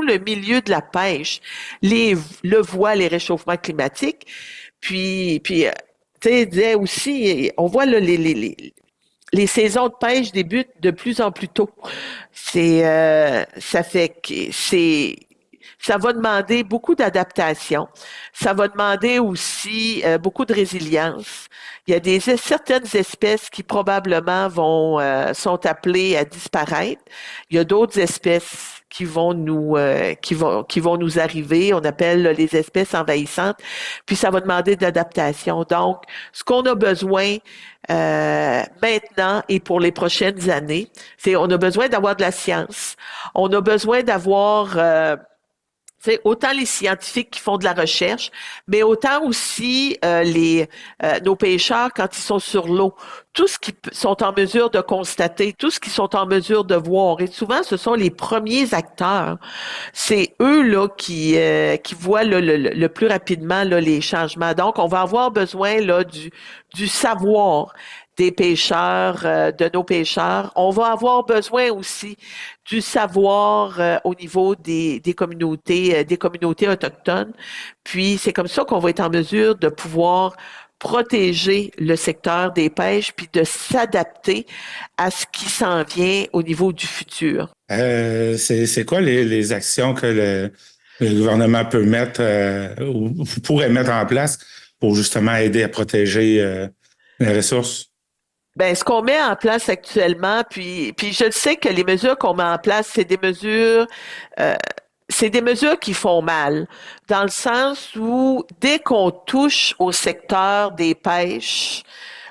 le milieu de la pêche le voit, les réchauffements climatiques. Puis tu sais, aussi, on voit là, les saisons de pêche débutent de plus en plus tôt. Ça fait que ça va demander beaucoup d'adaptation. Ça va demander aussi beaucoup de résilience. Il y a certaines espèces qui probablement sont appelées à disparaître. Il y a d'autres espèces qui vont nous arriver. On appelle les espèces envahissantes. Puis ça va demander de l'adaptation. Donc, ce qu'on a besoin maintenant et pour les prochaines années, on a besoin d'avoir de la science. On a besoin d'avoir autant les scientifiques qui font de la recherche, mais autant aussi nos pêcheurs quand ils sont sur l'eau. Tout ce qu'ils sont en mesure de constater, tout ce qu'ils sont en mesure de voir. Et souvent, ce sont les premiers acteurs. C'est eux là qui voient le plus rapidement là, les changements. Donc, on va avoir besoin là du savoir des pêcheurs, de nos pêcheurs. On va avoir besoin aussi du savoir au niveau des communautés autochtones. Puis c'est comme ça qu'on va être en mesure de pouvoir protéger le secteur des pêches puis de s'adapter à ce qui s'en vient au niveau du futur. C'est quoi les actions que le gouvernement peut mettre ou pourrait mettre en place pour justement aider à protéger les ressources? Ben, ce qu'on met en place actuellement, puis je sais que les mesures qu'on met en place, c'est des mesures qui font mal, dans le sens où dès qu'on touche au secteur des pêches,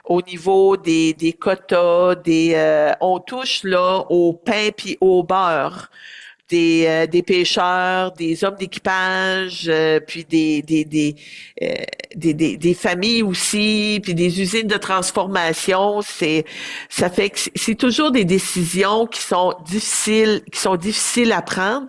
au niveau des quotas, on touche là au pain puis au beurre des pêcheurs, des hommes d'équipage, puis des familles aussi, puis des usines de transformation. Ça fait que c'est toujours des décisions qui sont difficiles à prendre.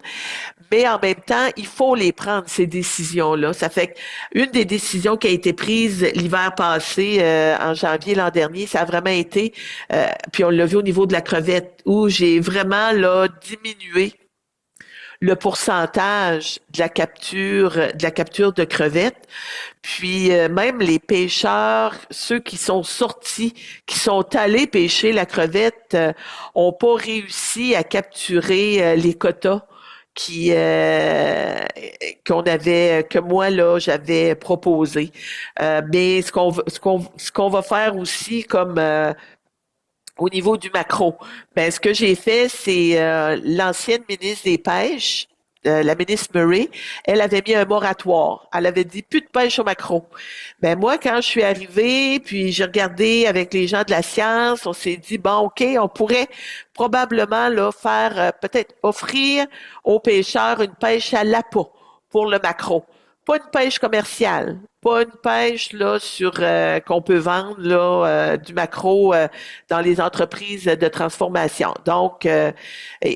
Mais en même temps, il faut les prendre, ces décisions-là. Ça fait qu'une des décisions qui a été prise l'hiver passé, en janvier l'an dernier, ça a vraiment été, puis on l'a vu au niveau de la crevette, où j'ai vraiment là diminué le pourcentage de la capture de crevettes. Puis même les pêcheurs, ceux qui sont sortis, qui sont allés pêcher la crevette, ont pas réussi à capturer les quotas que moi là j'avais proposé. Mais ce qu'on va faire aussi comme au niveau du maquereau. Ben, ce que j'ai fait, c'est l'ancienne ministre des Pêches, la ministre Murray, elle avait mis un moratoire. Elle avait dit plus de pêche au maquereau. Ben moi, quand je suis arrivée, puis j'ai regardé avec les gens de la science, on s'est dit bon, ok, on pourrait probablement là faire peut-être offrir aux pêcheurs une pêche à l'appât pour le maquereau. Pas une pêche commerciale, pas une pêche là sur qu'on peut vendre là du maquereau dans les entreprises de transformation. Donc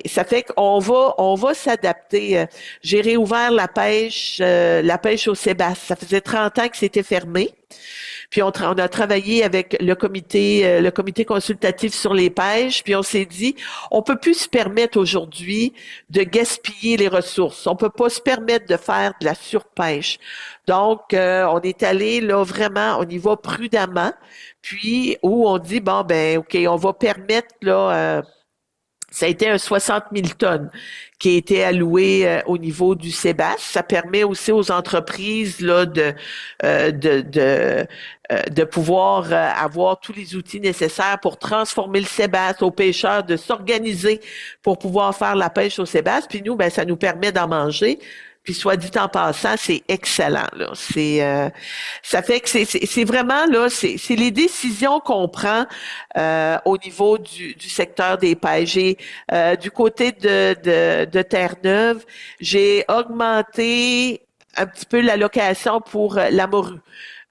ça fait qu'on va s'adapter. J'ai réouvert la pêche au sébasse. Ça faisait 30 ans que c'était fermé. Puis on a travaillé avec le comité consultatif sur les pêches, puis on s'est dit, on peut plus se permettre aujourd'hui de gaspiller les ressources. On peut pas se permettre de faire de la surpêche. Donc, on est allé là vraiment, on y va prudemment, puis où on dit, bon, ben, OK, on va permettre là... ça a été un 60 000 tonnes qui a été alloué au niveau du Sébasse. Ça permet aussi aux entreprises là de pouvoir avoir tous les outils nécessaires pour transformer le Sébasse, aux pêcheurs de s'organiser pour pouvoir faire la pêche au Sébasse. Puis nous, ben ça nous permet d'en manger. Puis soit dit en passant, c'est excellent là. Ça fait que c'est vraiment là, c'est les décisions qu'on prend au niveau du secteur des pêches. Du côté de Terre-Neuve, j'ai augmenté un petit peu l'allocation pour la morue.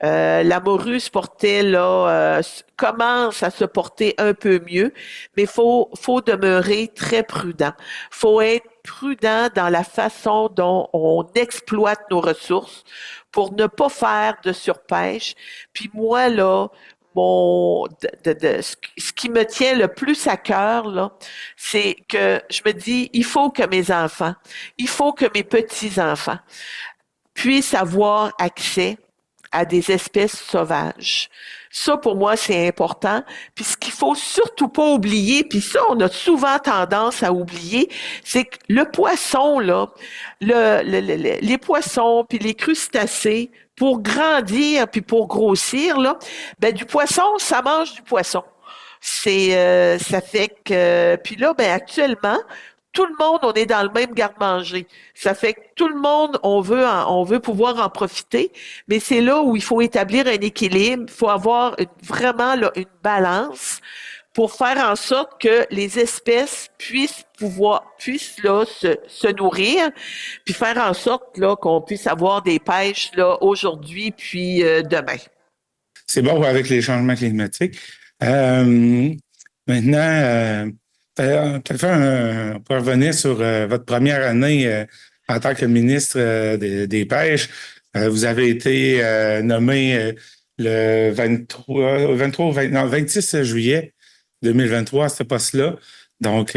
La morue se portait là, commence à se porter un peu mieux, mais faut demeurer très prudent. Faut être prudent dans la façon dont on exploite nos ressources pour ne pas faire de surpêche. Puis moi là, ce qui me tient le plus à cœur là, c'est que je me dis, il faut que mes enfants, il faut que mes petits-enfants puissent avoir accès à des espèces sauvages. Ça, pour moi, c'est important. Puis ce qu'il faut surtout pas oublier, puis ça, on a souvent tendance à oublier, c'est que le poisson, là, les poissons, puis les crustacés, pour grandir puis pour grossir, là, ben du poisson, ça mange du poisson. Ça fait que, puis là, ben actuellement, tout le monde, on est dans le même garde-manger. Ça fait que tout le monde, on veut pouvoir en profiter, mais c'est là où il faut établir un équilibre. Il faut avoir vraiment là, une balance pour faire en sorte que les espèces puissent là se nourrir, puis faire en sorte là qu'on puisse avoir des pêches là aujourd'hui puis demain. C'est bon avec les changements climatiques. Maintenant. On peut revenir sur votre première année en tant que ministre des Pêches. Vous avez été nommé le 26 juillet 2023 à ce poste-là. Donc,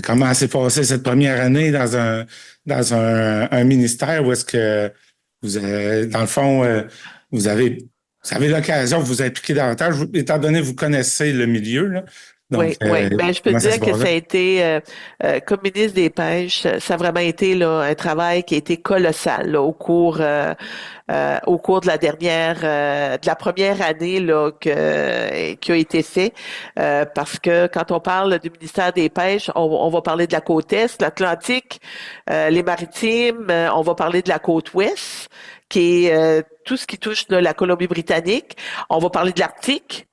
comment s'est passée cette première année dans un ministère où est-ce que vous avez, dans le fond, vous avez l'occasion de vous impliquer davantage, étant donné que vous connaissez le milieu, là. Donc, oui. Ben, je peux te dire que ça a été, comme ministre des Pêches, ça a vraiment été là, un travail qui a été colossal là, au cours de la première année là, qui a été fait. Parce que quand on parle du ministère des Pêches, on va parler de la côte Est, l'Atlantique, les Maritimes, on va parler de la côte Ouest, qui est tout ce qui touche là, la Colombie-Britannique. On va parler de l'Arctique.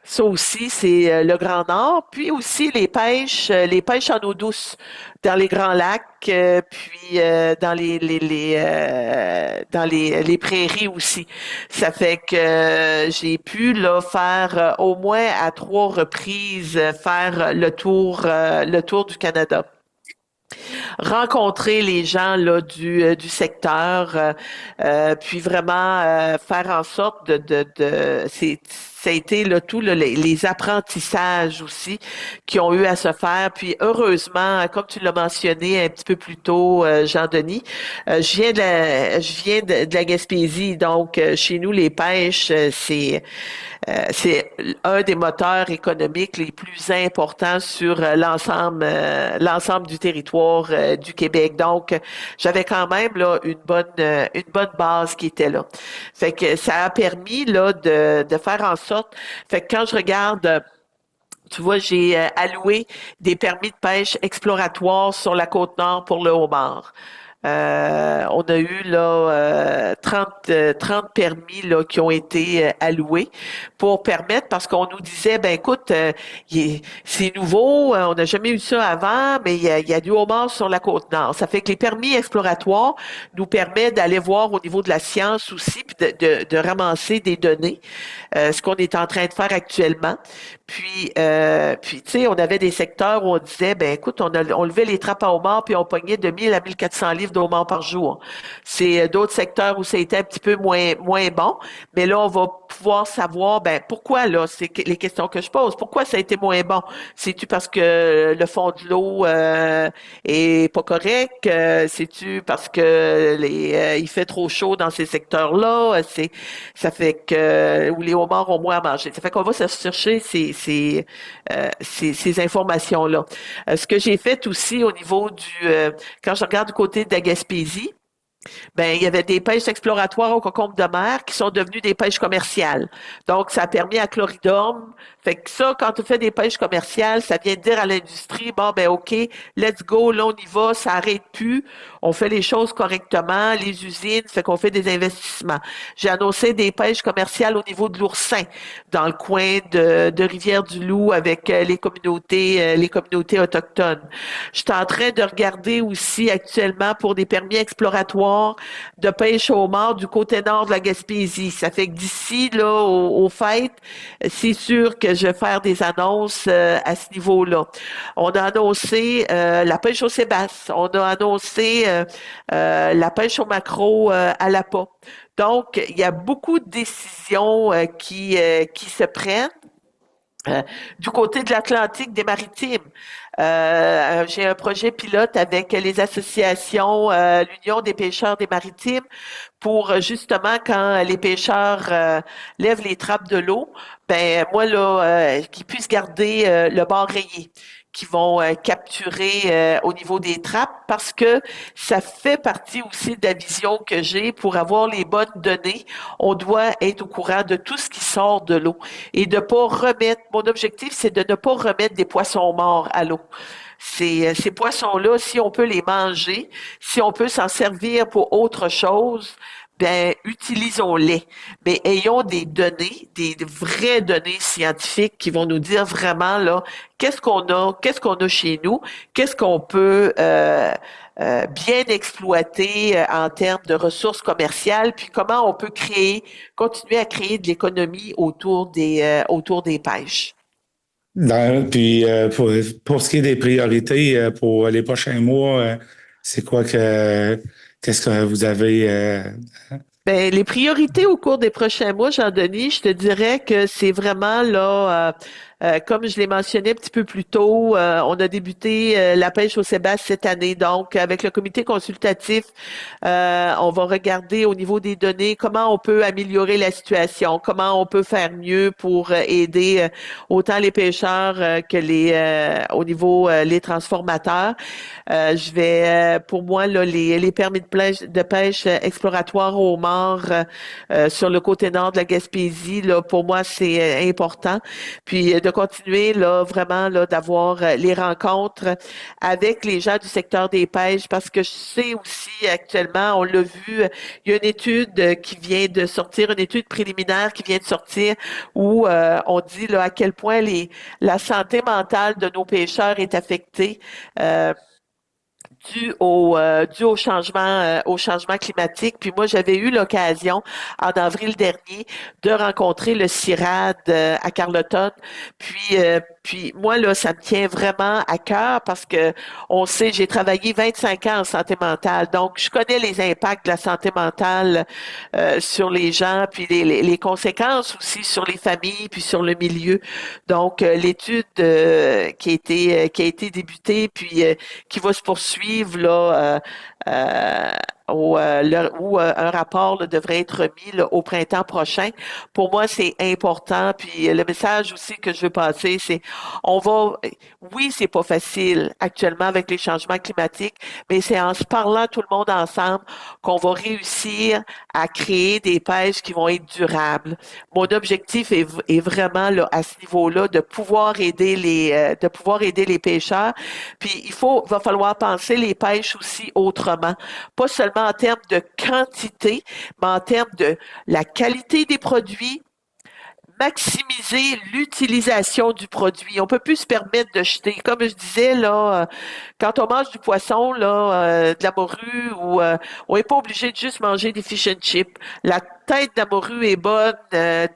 Ça aussi, c'est le Grand Nord. Puis aussi les pêches en eau douce dans les grands lacs, puis dans les prairies aussi. Ça fait que j'ai pu là faire au moins à 3 reprises faire le tour du Canada. Rencontrer les gens là du secteur, puis vraiment faire en sorte ça a été là, tout là, les apprentissages aussi qui ont eu à se faire. Puis heureusement, comme tu l'as mentionné un petit peu plus tôt, Jean-Denis, je viens de la Gaspésie, donc chez nous les pêches, c'est un des moteurs économiques les plus importants sur l'ensemble du territoire du Québec. Donc, j'avais quand même là une bonne base qui était là. Fait que ça a permis là de faire en sorte. Fait que quand je regarde tu vois, j'ai alloué des permis de pêche exploratoires sur la Côte-Nord pour le homard. On a eu là 30 permis là qui ont été alloués pour permettre parce qu'on nous disait ben écoute c'est nouveau, on n'a jamais eu ça avant, mais il y a du homard sur la Côte-Nord. Ça fait que les permis exploratoires nous permettent d'aller voir au niveau de la science aussi puis de ramasser des données, ce qu'on est en train de faire actuellement. Puis tu sais, on avait des secteurs où on disait, ben écoute, on levait les trappes à homard puis on pognait de 1000 à 1400 livres de homard par jour. C'est d'autres secteurs où ça a été un petit peu moins bon, mais là, on va pouvoir savoir, ben pourquoi là, c'est les questions que je pose. Pourquoi ça a été moins bon? C'est-tu parce que le fond de l'eau est pas correct? C'est-tu parce que il fait trop chaud dans ces secteurs-là? Ça fait que où les homards ont moins à manger. Ça fait qu'on va se chercher ces informations-là. Ce que j'ai fait aussi au niveau quand je regarde du côté de la Gaspésie, ben, il y avait des pêches exploratoires au concombre de mer qui sont devenues des pêches commerciales. Donc, ça a permis à Chloridome. Fait que ça, quand on fait des pêches commerciales, ça vient de dire à l'industrie, bon, ben, OK, let's go, là, on y va, ça arrête plus. On fait les choses correctement, les usines, fait qu'on fait des investissements. J'ai annoncé des pêches commerciales au niveau de l'Oursin, dans le coin de Rivière-du-Loup avec les communautés autochtones. Je suis en train de regarder aussi actuellement pour des permis exploratoires de pêche au homard du côté nord de la Gaspésie. Ça fait que d'ici là aux fêtes, c'est sûr que je vais faire des annonces à ce niveau-là. On a annoncé la pêche au sébasse. On a annoncé la pêche au maquereau à l'appât. Donc, il y a beaucoup de décisions qui se prennent. Du côté de l'Atlantique, des maritimes, j'ai un projet pilote avec les associations, l'Union des pêcheurs des maritimes, pour justement quand les pêcheurs lèvent les trappes de l'eau, ben moi là, qu'ils puissent garder le bord rayé, qui vont capturer au niveau des trappes parce que ça fait partie aussi de la vision que j'ai pour avoir les bonnes données. On doit être au courant de tout ce qui sort de l'eau et de pas remettre, mon objectif, c'est de ne pas remettre des poissons morts à l'eau. Ces poissons-là, si on peut les manger, si on peut s'en servir pour autre chose, ben, utilisons-les, mais ayons des données, des vraies données scientifiques qui vont nous dire vraiment là, qu'est-ce qu'on a chez nous, qu'est-ce qu'on peut bien exploiter en termes de ressources commerciales, puis comment on peut continuer à créer de l'économie autour des pêches. Puis pour ce qui est des priorités pour les prochains mois, c'est quoi qu'est-ce que vous avez Ben, les priorités au cours des prochains mois, Jean-Denis, je te dirais que c'est vraiment là, comme je l'ai mentionné un petit peu plus tôt, on a débuté la pêche au sébasse cette année. Donc, avec le comité consultatif, on va regarder au niveau des données comment on peut améliorer la situation, comment on peut faire mieux pour aider autant les pêcheurs que au niveau les transformateurs. Je vais, pour moi, là, les permis de pêche exploratoires au homard sur le côté nord de la Gaspésie, là, pour moi, c'est important. Puis de continuer là vraiment là d'avoir les rencontres avec les gens du secteur des pêches parce que je sais aussi actuellement, on l'a vu, il y a une étude qui vient de sortir, une étude préliminaire qui vient de sortir où on dit là à quel point la santé mentale de nos pêcheurs est affectée. Dû au changement climatique. Puis moi, j'avais eu l'occasion en avril dernier de rencontrer le CIRAD à Carleton. Puis moi, là, ça me tient vraiment à cœur parce que on sait, j'ai travaillé 25 ans en santé mentale. Donc, je connais les impacts de la santé mentale sur les gens, puis les conséquences aussi sur les familles, puis sur le milieu. Donc, l'étude qui a été débutée, puis qui va se poursuivre là où un rapport là, devrait être remis là, au printemps prochain. Pour moi, c'est important. Puis le message aussi que je veux passer, c'est oui, c'est pas facile actuellement avec les changements climatiques, mais c'est en se parlant tout le monde ensemble qu'on va réussir à créer des pêches qui vont être durables. Mon objectif est vraiment là à ce niveau-là de pouvoir aider les pêcheurs. Puis il va falloir penser les pêches aussi autrement, pas seulement en termes de quantité, mais en termes de la qualité des produits, maximiser l'utilisation du produit. On peut plus se permettre de jeter. Comme je disais, là, quand on mange du poisson, là, de la morue, on n'est pas obligé de juste manger des fish and chips. La tête de la morue est bonne,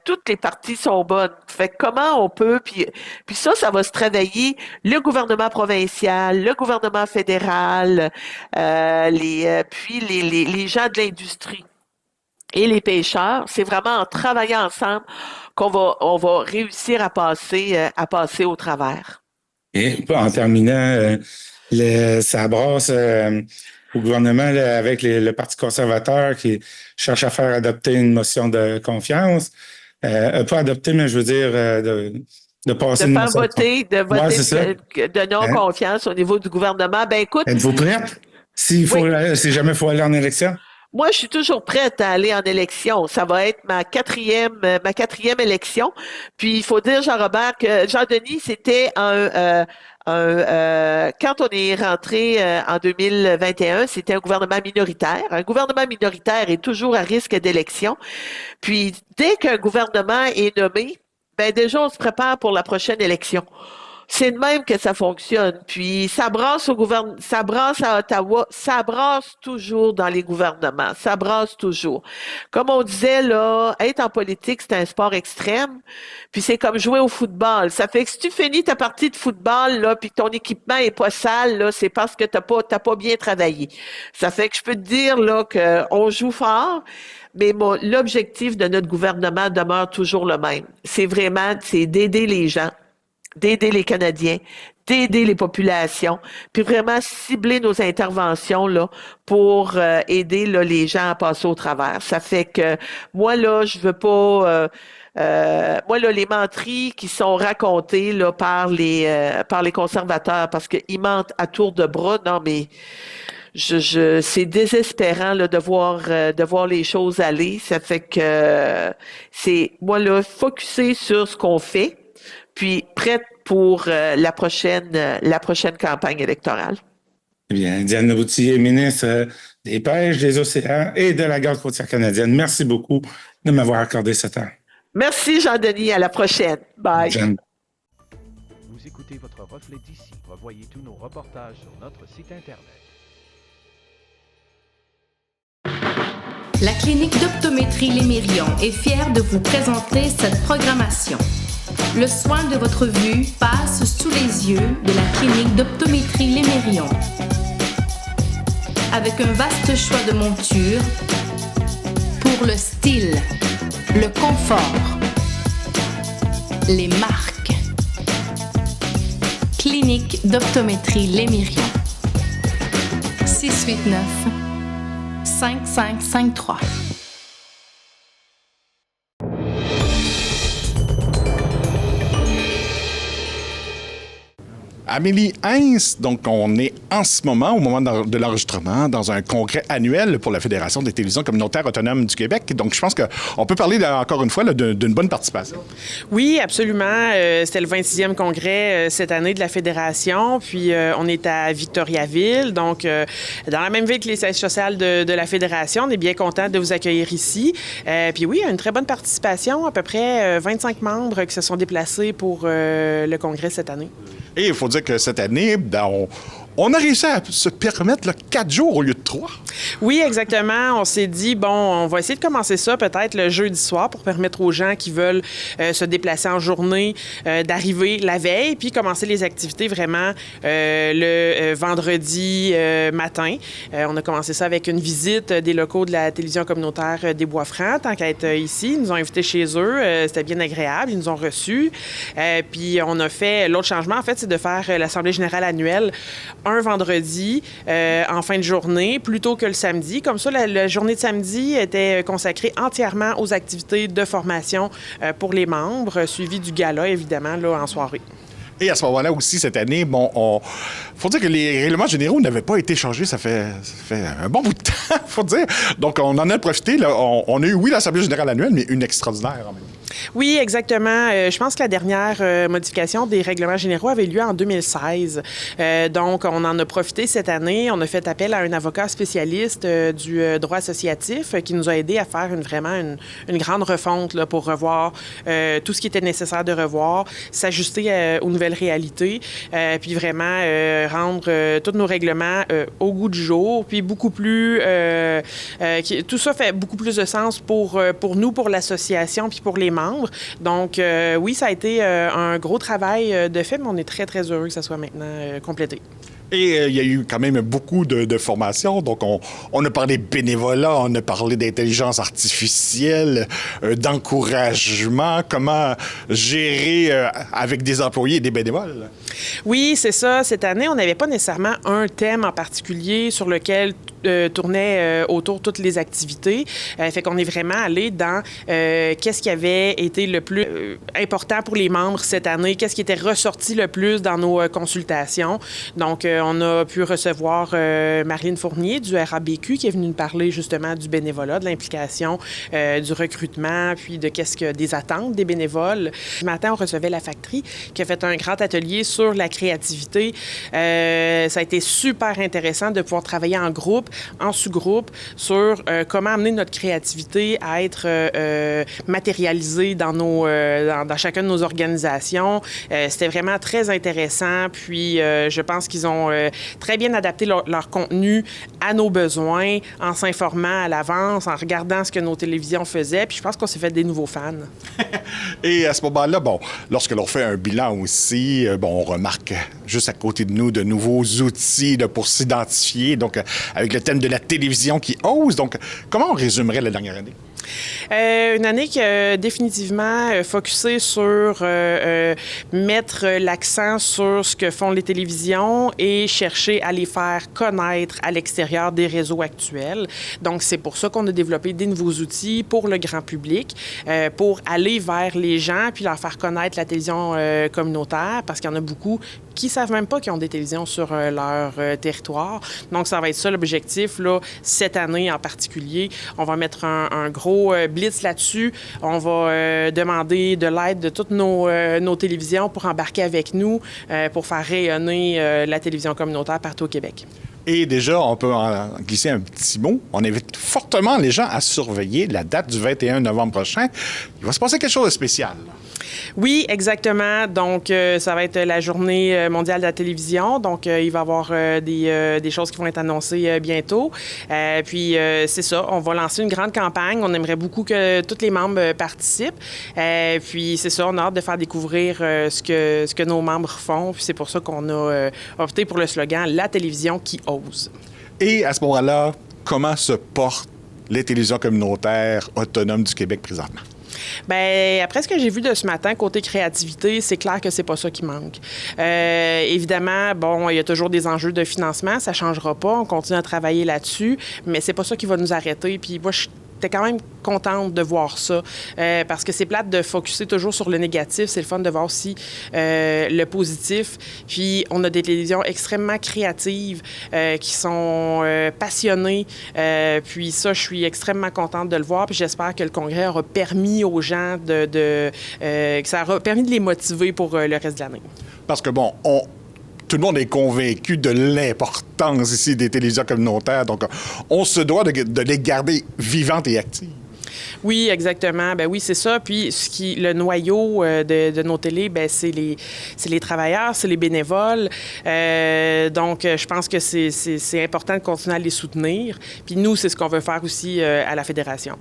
toutes les parties sont bonnes. Fait que comment on peut, puis ça va se travailler, le gouvernement provincial, le gouvernement fédéral, puis les gens de l'industrie et les pêcheurs. C'est vraiment en travaillant ensemble on va réussir à passer au travers. Et en terminant, ça brasse au gouvernement là, avec le Parti conservateur qui cherche à faire adopter une motion de confiance. Pas adopter, mais je veux dire de passer une motion de non-confiance au niveau du gouvernement. Ben écoute. Êtes-vous prête? Si jamais il faut aller en élection? Moi, je suis toujours prête à aller en élection. Ça va être ma quatrième élection. Puis, il faut dire, Jean-Robert, que Jean-Denis, c'était quand on est rentré en 2021, c'était un gouvernement minoritaire. Un gouvernement minoritaire est toujours à risque d'élection. Puis, dès qu'un gouvernement est nommé, ben déjà, on se prépare pour la prochaine élection. C'est de même que ça fonctionne. Puis ça brasse ça brasse à Ottawa, ça brasse toujours dans les gouvernements, ça brasse toujours. Comme on disait là, être en politique, c'est un sport extrême. Puis c'est comme jouer au football. Ça fait que si tu finis ta partie de football là, puis ton équipement est pas sale là, c'est parce que t'as pas bien travaillé. Ça fait que je peux te dire là que on joue fort. Mais l'objectif de notre gouvernement demeure toujours le même. C'est d'aider les gens, d'aider les Canadiens, d'aider les populations, puis vraiment cibler nos interventions là pour aider là, les gens à passer au travers. Ça fait que moi là, je veux pas moi là, les menteries qui sont racontées là par les conservateurs parce qu'ils mentent à tour de bras, non mais c'est désespérant là, de voir les choses aller. Ça fait que c'est moi là focusé sur ce qu'on fait. Puis prête pour la prochaine campagne électorale. Eh bien, Diane Boutillier, ministre des Pêches, des Océans et de la Garde côtière canadienne, merci beaucoup de m'avoir accordé ce temps. Merci, Jean-Denis. À la prochaine. Bye. Jeanne. Vous écoutez votre reflet d'ici. Revoyez tous nos reportages sur notre site Internet. La clinique d'optométrie Lémérion est fière de vous présenter cette programmation. Le soin de votre vue passe sous les yeux de la clinique d'optométrie Lémérion. Avec un vaste choix de montures pour le style, le confort, les marques. Clinique d'optométrie Lémérion. 689 5553. Amélie Heinz, donc on est en ce moment, au moment de l'enregistrement, dans un congrès annuel pour la Fédération des télévisions communautaires autonomes du Québec. Donc je pense qu'on peut parler, encore une fois, d'une bonne participation. Oui, absolument. C'était le 26e congrès cette année de la Fédération. Puis on est à Victoriaville, donc dans la même ville que les sièges sociaux de la Fédération. On est bien content de vous accueillir ici. Puis oui, une très bonne participation, à peu près 25 membres qui se sont déplacés pour le congrès cette année. Et il faut dire que cette année, on a réussi à se permettre 4 jours au lieu de 3. Oui, exactement. On s'est dit, bon, on va essayer de commencer ça peut-être le jeudi soir pour permettre aux gens qui veulent se déplacer en journée d'arriver la veille, puis commencer les activités vraiment le vendredi matin. On a commencé ça avec une visite des locaux de la télévision communautaire des Bois-Francs, tant qu'à être ici. Ils nous ont invités chez eux. C'était bien agréable. Ils nous ont reçus. Puis on a fait... L'autre changement, en fait, c'est de faire l'Assemblée générale annuelle un vendredi en fin de journée plutôt que le samedi. Comme ça, la journée de samedi était consacrée entièrement aux activités de formation pour les membres, suivi du gala, évidemment, là, en soirée. Et à ce moment-là aussi, cette année, faut dire que les règlements généraux n'avaient pas été changés, ça fait un bon bout de temps, faut dire. Donc, on en a profité. Là, on a eu, oui, l'Assemblée générale annuelle, mais une extraordinaire en même temps. Oui, exactement. Je pense que la dernière modification des règlements généraux avait lieu en 2016. Donc, on en a profité cette année. On a fait appel à un avocat spécialiste du droit associatif qui nous a aidé à faire une grande refonte là, pour revoir tout ce qui était nécessaire de revoir, s'ajuster aux nouvelles réalités, puis vraiment rendre tous nos règlements au goût du jour, puis beaucoup plus... tout ça fait beaucoup plus de sens pour nous, pour l'association, puis pour les membres. Donc, oui, ça a été un gros travail de fait, mais on est très, très heureux que ça soit maintenant complété. Et il y a eu quand même beaucoup de formations. Donc, on a parlé de bénévolat, on a parlé d'intelligence artificielle, d'encouragement, comment gérer avec des employés et des bénévoles. Oui, c'est ça. Cette année, on n'avait pas nécessairement un thème en particulier sur lequel tournaient autour toutes les activités. Fait qu'on est vraiment allé dans qu'est-ce qui avait été le plus important pour les membres cette année, qu'est-ce qui était ressorti le plus dans nos consultations. Donc, on a pu recevoir Marlene Fournier du RABQ qui est venue nous parler justement du bénévolat, de l'implication, du recrutement, puis de des attentes des bénévoles. Ce matin, on recevait la Factory qui a fait un grand atelier sur la créativité. Ça a été super intéressant de pouvoir travailler en groupe, en sous-groupe, sur comment amener notre créativité à être matérialisée dans chacune de nos organisations. C'était vraiment très intéressant, puis je pense qu'ils ont très bien adapté leur contenu à nos besoins, en s'informant à l'avance, en regardant ce que nos télévisions faisaient, puis je pense qu'on s'est fait des nouveaux fans. Et à ce moment-là, lorsque l'on fait un bilan aussi, on remarque juste à côté de nous de nouveaux outils là, pour s'identifier, donc avec le thème de la télévision qui ose. Donc, comment on résumerait la dernière année? Une année qui a définitivement focusé sur mettre l'accent sur ce que font les télévisions et chercher à les faire connaître à l'extérieur des réseaux actuels. Donc, c'est pour ça qu'on a développé des nouveaux outils pour le grand public, pour aller vers les gens puis leur faire connaître la télévision communautaire, parce qu'il y en a beaucoup qui ne savent même pas qu'ils ont des télévisions sur leur territoire. Donc, ça va être ça l'objectif, là, cette année en particulier. On va mettre un gros blitz là-dessus. On va demander de l'aide de toutes nos télévisions pour embarquer avec nous, pour faire rayonner la télévision communautaire partout au Québec. Et déjà, on peut en glisser un petit mot. On invite fortement les gens à surveiller la date du 21 novembre prochain. Il va se passer quelque chose de spécial. Oui, exactement. Donc, ça va être la journée mondiale de la télévision. Donc, il va y avoir des choses qui vont être annoncées bientôt. Puis, c'est ça, on va lancer une grande campagne. On aimerait beaucoup que tous les membres participent. Puis, c'est ça, on a hâte de faire découvrir ce que nos membres font. Puis, c'est pour ça qu'on a opté pour le slogan « La télévision qui ose ». Et à ce moment-là, comment se portent les télévisions communautaires autonomes du Québec présentement? Bien, après ce que j'ai vu de ce matin, côté créativité, c'est clair que c'est pas ça qui manque. Évidemment, il y a toujours des enjeux de financement, ça changera pas, on continue à travailler là-dessus, mais c'est pas ça qui va nous arrêter. Puis moi, j'étais quand même contente de voir ça, parce que c'est plate de focusser toujours sur le négatif. C'est le fun de voir aussi le positif. Puis, on a des télévisions extrêmement créatives qui sont passionnées. Puis ça, je suis extrêmement contente de le voir. Puis j'espère que le Congrès aura permis aux gens que ça aura permis de les motiver pour le reste de l'année. Parce que, tout le monde est convaincu de l'importance ici des télévisions communautaires. Donc, on se doit de les garder vivantes et actives. Oui, exactement. Ben oui, c'est ça. Puis, le noyau de nos télés, c'est les travailleurs, c'est les bénévoles. Donc, je pense que c'est important de continuer à les soutenir. Puis nous, c'est ce qu'on veut faire aussi à la Fédération.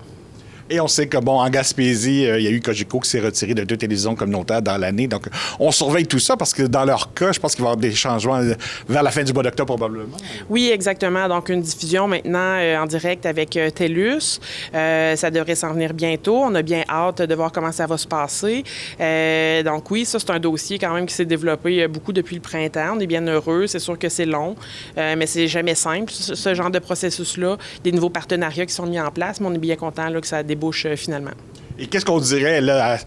Et on sait que, en Gaspésie, il y a eu Cogeco qui s'est retiré de 2 télévisions communautaires dans l'année. Donc, on surveille tout ça parce que dans leur cas, je pense qu'il va y avoir des changements vers la fin du mois d'octobre probablement. Oui, exactement. Donc, une diffusion maintenant en direct avec TELUS. Ça devrait s'en venir bientôt. On a bien hâte de voir comment ça va se passer. Donc, oui, ça, c'est un dossier quand même qui s'est développé beaucoup depuis le printemps. On est bien heureux. C'est sûr que c'est long, mais c'est jamais simple, ce genre de processus-là. Des nouveaux partenariats qui sont mis en place, mais on est bien content là, que ça débouche finalement. Et qu'est-ce qu'on dirait là,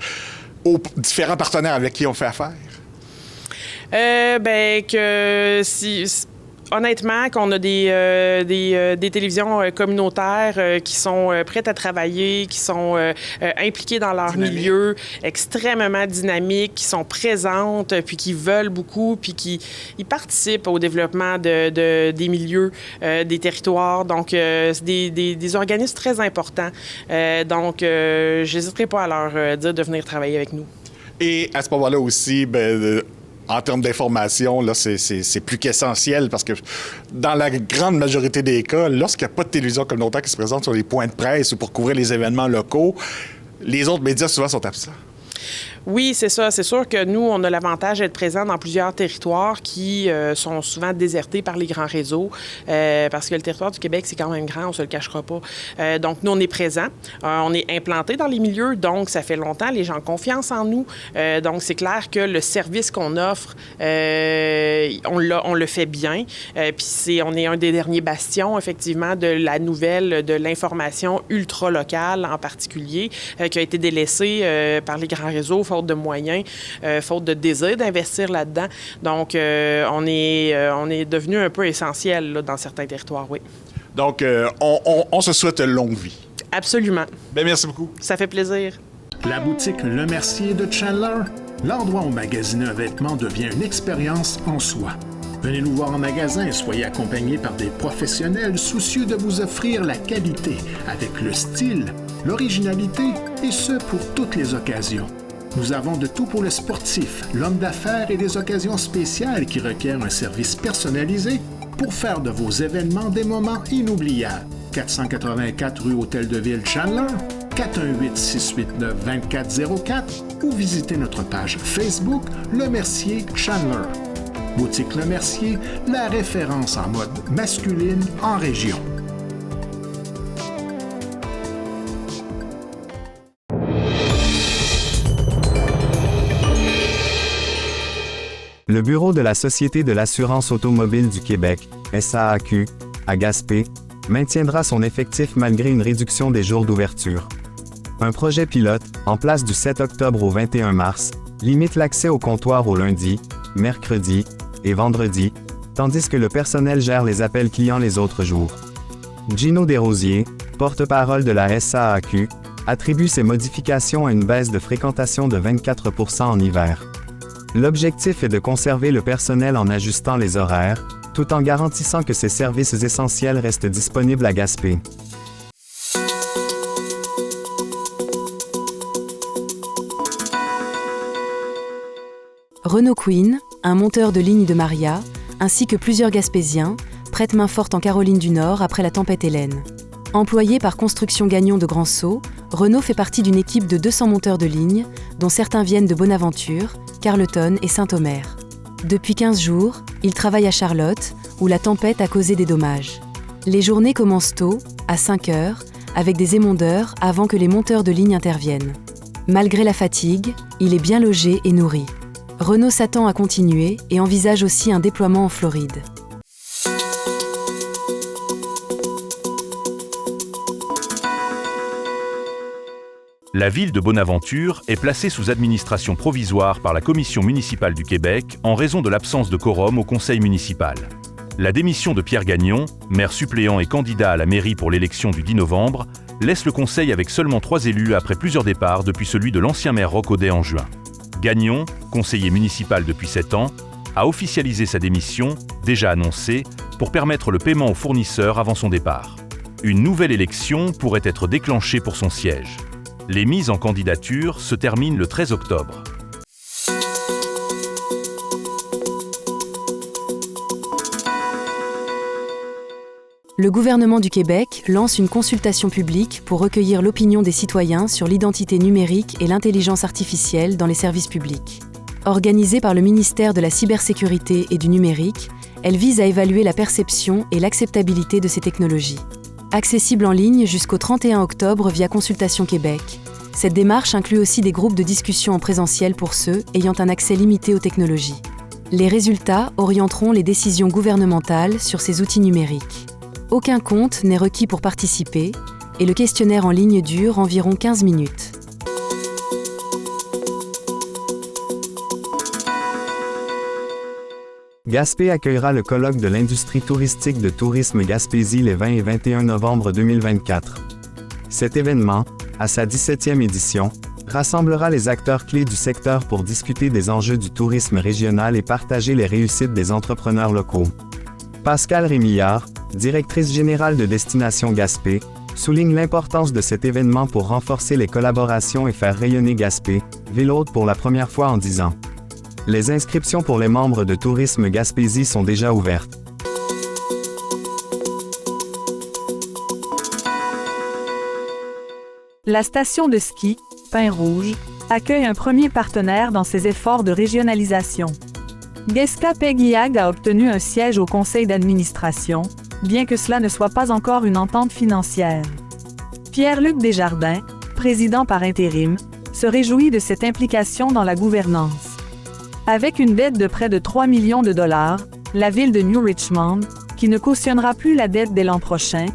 aux différents partenaires avec qui on fait affaire? Honnêtement, qu'on a des télévisions communautaires qui sont prêtes à travailler, qui sont impliquées dans leur milieu, extrêmement dynamiques, qui sont présentes, puis qui veulent beaucoup, puis qui participent au développement des milieux, des territoires. Donc, c'est des organismes très importants. Donc, je n'hésiterai pas à leur dire de venir travailler avec nous. Et à ce moment-là aussi, en termes d'information, là, c'est plus qu'essentiel parce que dans la grande majorité des cas, lorsqu'il n'y a pas de télévision communautaire qui se présente sur les points de presse ou pour couvrir les événements locaux, les autres médias souvent sont absents. Oui, c'est ça. C'est sûr que nous, on a l'avantage d'être présents dans plusieurs territoires qui sont souvent désertés par les grands réseaux parce que le territoire du Québec, c'est quand même grand, on se le cachera pas. Donc, nous, on est présents. On est implantés dans les milieux, donc ça fait longtemps. Les gens ont confiance en nous. Donc, c'est clair que le service qu'on offre, on le fait bien. Puis, on est un des derniers bastions, effectivement, de la nouvelle, de l'information ultra-locale en particulier, qui a été délaissée par les grands réseaux, faute de moyens, faute de désir d'investir là-dedans. Donc, on est devenu un peu essentiel là, dans certains territoires, oui. Donc, on se souhaite longue vie. Absolument. Merci beaucoup. Ça fait plaisir. La boutique Le Mercier de Chandler, l'endroit où magasiner un vêtement devient une expérience en soi. Venez nous voir en magasin et soyez accompagnés par des professionnels soucieux de vous offrir la qualité avec le style, l'originalité et ce pour toutes les occasions. Nous avons de tout pour le sportif, l'homme d'affaires et des occasions spéciales qui requièrent un service personnalisé pour faire de vos événements des moments inoubliables. 484 rue Hôtel de Ville Chandler, 418-689-2404 ou visitez notre page Facebook Le Mercier Chandler. Boutique Le Mercier, la référence en mode masculine en région. Le bureau de la Société de l'assurance automobile du Québec, SAAQ, à Gaspé, maintiendra son effectif malgré une réduction des jours d'ouverture. Un projet pilote, en place du 7 octobre au 21 mars, limite l'accès au comptoir au lundi, mercredi et vendredi, tandis que le personnel gère les appels clients les autres jours. Gino Desrosiers, porte-parole de la SAAQ, attribue ces modifications à une baisse de fréquentation de 24% en hiver. L'objectif est de conserver le personnel en ajustant les horaires, tout en garantissant que ces services essentiels restent disponibles à Gaspé. Renaud Queen, un monteur de ligne de Maria, ainsi que plusieurs Gaspésiens, prêtent main forte en Caroline du Nord après la tempête Hélène. Employé par Construction Gagnon de Grand-Sault, Renaud fait partie d'une équipe de 200 monteurs de ligne, dont certains viennent de Bonaventure, Carleton et Saint-Omer. Depuis 15 jours, il travaille à Charlotte, où la tempête a causé des dommages. Les journées commencent tôt, à 5 heures, avec des émondeurs avant que les monteurs de ligne interviennent. Malgré la fatigue, il est bien logé et nourri. Renaud s'attend à continuer et envisage aussi un déploiement en Floride. La ville de Bonaventure est placée sous administration provisoire par la Commission municipale du Québec en raison de l'absence de quorum au conseil municipal. La démission de Pierre Gagnon, maire suppléant et candidat à la mairie pour l'élection du 10 novembre, laisse le conseil avec seulement 3 élus après plusieurs départs depuis celui de l'ancien maire Roch Audet en juin. Gagnon, conseiller municipal depuis 7 ans, a officialisé sa démission, déjà annoncée, pour permettre le paiement aux fournisseurs avant son départ. Une nouvelle élection pourrait être déclenchée pour son siège. Les mises en candidature se terminent le 13 octobre. Le gouvernement du Québec lance une consultation publique pour recueillir l'opinion des citoyens sur l'identité numérique et l'intelligence artificielle dans les services publics. Organisée par le ministère de la Cybersécurité et du Numérique, elle vise à évaluer la perception et l'acceptabilité de ces technologies. Accessible en ligne jusqu'au 31 octobre via Consultation Québec, cette démarche inclut aussi des groupes de discussion en présentiel pour ceux ayant un accès limité aux technologies. Les résultats orienteront les décisions gouvernementales sur ces outils numériques. Aucun compte n'est requis pour participer et le questionnaire en ligne dure environ 15 minutes. Gaspé accueillera le colloque de l'industrie touristique de Tourisme Gaspésie les 20 et 21 novembre 2024. Cet événement, à sa 17e édition, rassemblera les acteurs clés du secteur pour discuter des enjeux du tourisme régional et partager les réussites des entrepreneurs locaux. Pascale Rémillard, directrice générale de Destination Gaspé, souligne l'importance de cet événement pour renforcer les collaborations et faire rayonner Gaspé, ville hôte pour la première fois en 10 ans. Les inscriptions pour les membres de Tourisme Gaspésie sont déjà ouvertes. La station de ski, Pin Rouge, accueille un premier partenaire dans ses efforts de régionalisation. Guesca-Péguiag a obtenu un siège au conseil d'administration, bien que cela ne soit pas encore une entente financière. Pierre-Luc Desjardins, président par intérim, se réjouit de cette implication dans la gouvernance. Avec une dette de près de 3 millions de dollars, la ville de New Richmond, qui ne cautionnera plus la dette dès l'an prochain,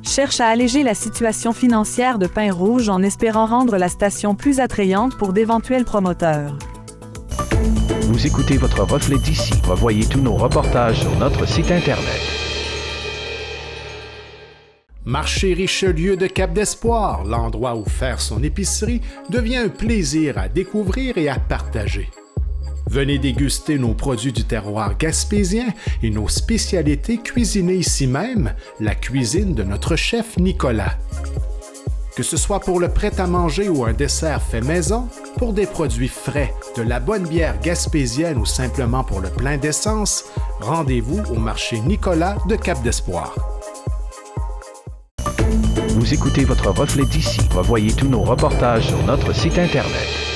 cherche à alléger la situation financière de Pin Rouge en espérant rendre la station plus attrayante pour d'éventuels promoteurs. Vous écoutez votre reflet d'ici. Revoyez tous nos reportages sur notre site Internet. Marché Richelieu de Cap-d'Espoir, l'endroit où faire son épicerie, devient un plaisir à découvrir et à partager. Venez déguster nos produits du terroir gaspésien et nos spécialités cuisinées ici même, la cuisine de notre chef Nicolas. Que ce soit pour le prêt-à-manger ou un dessert fait maison, pour des produits frais, de la bonne bière gaspésienne ou simplement pour le plein d'essence, rendez-vous au marché Nicolas de Cap-d'Espoir. Vous écoutez votre reflet d'ici. Revoyez tous nos reportages sur notre site Internet.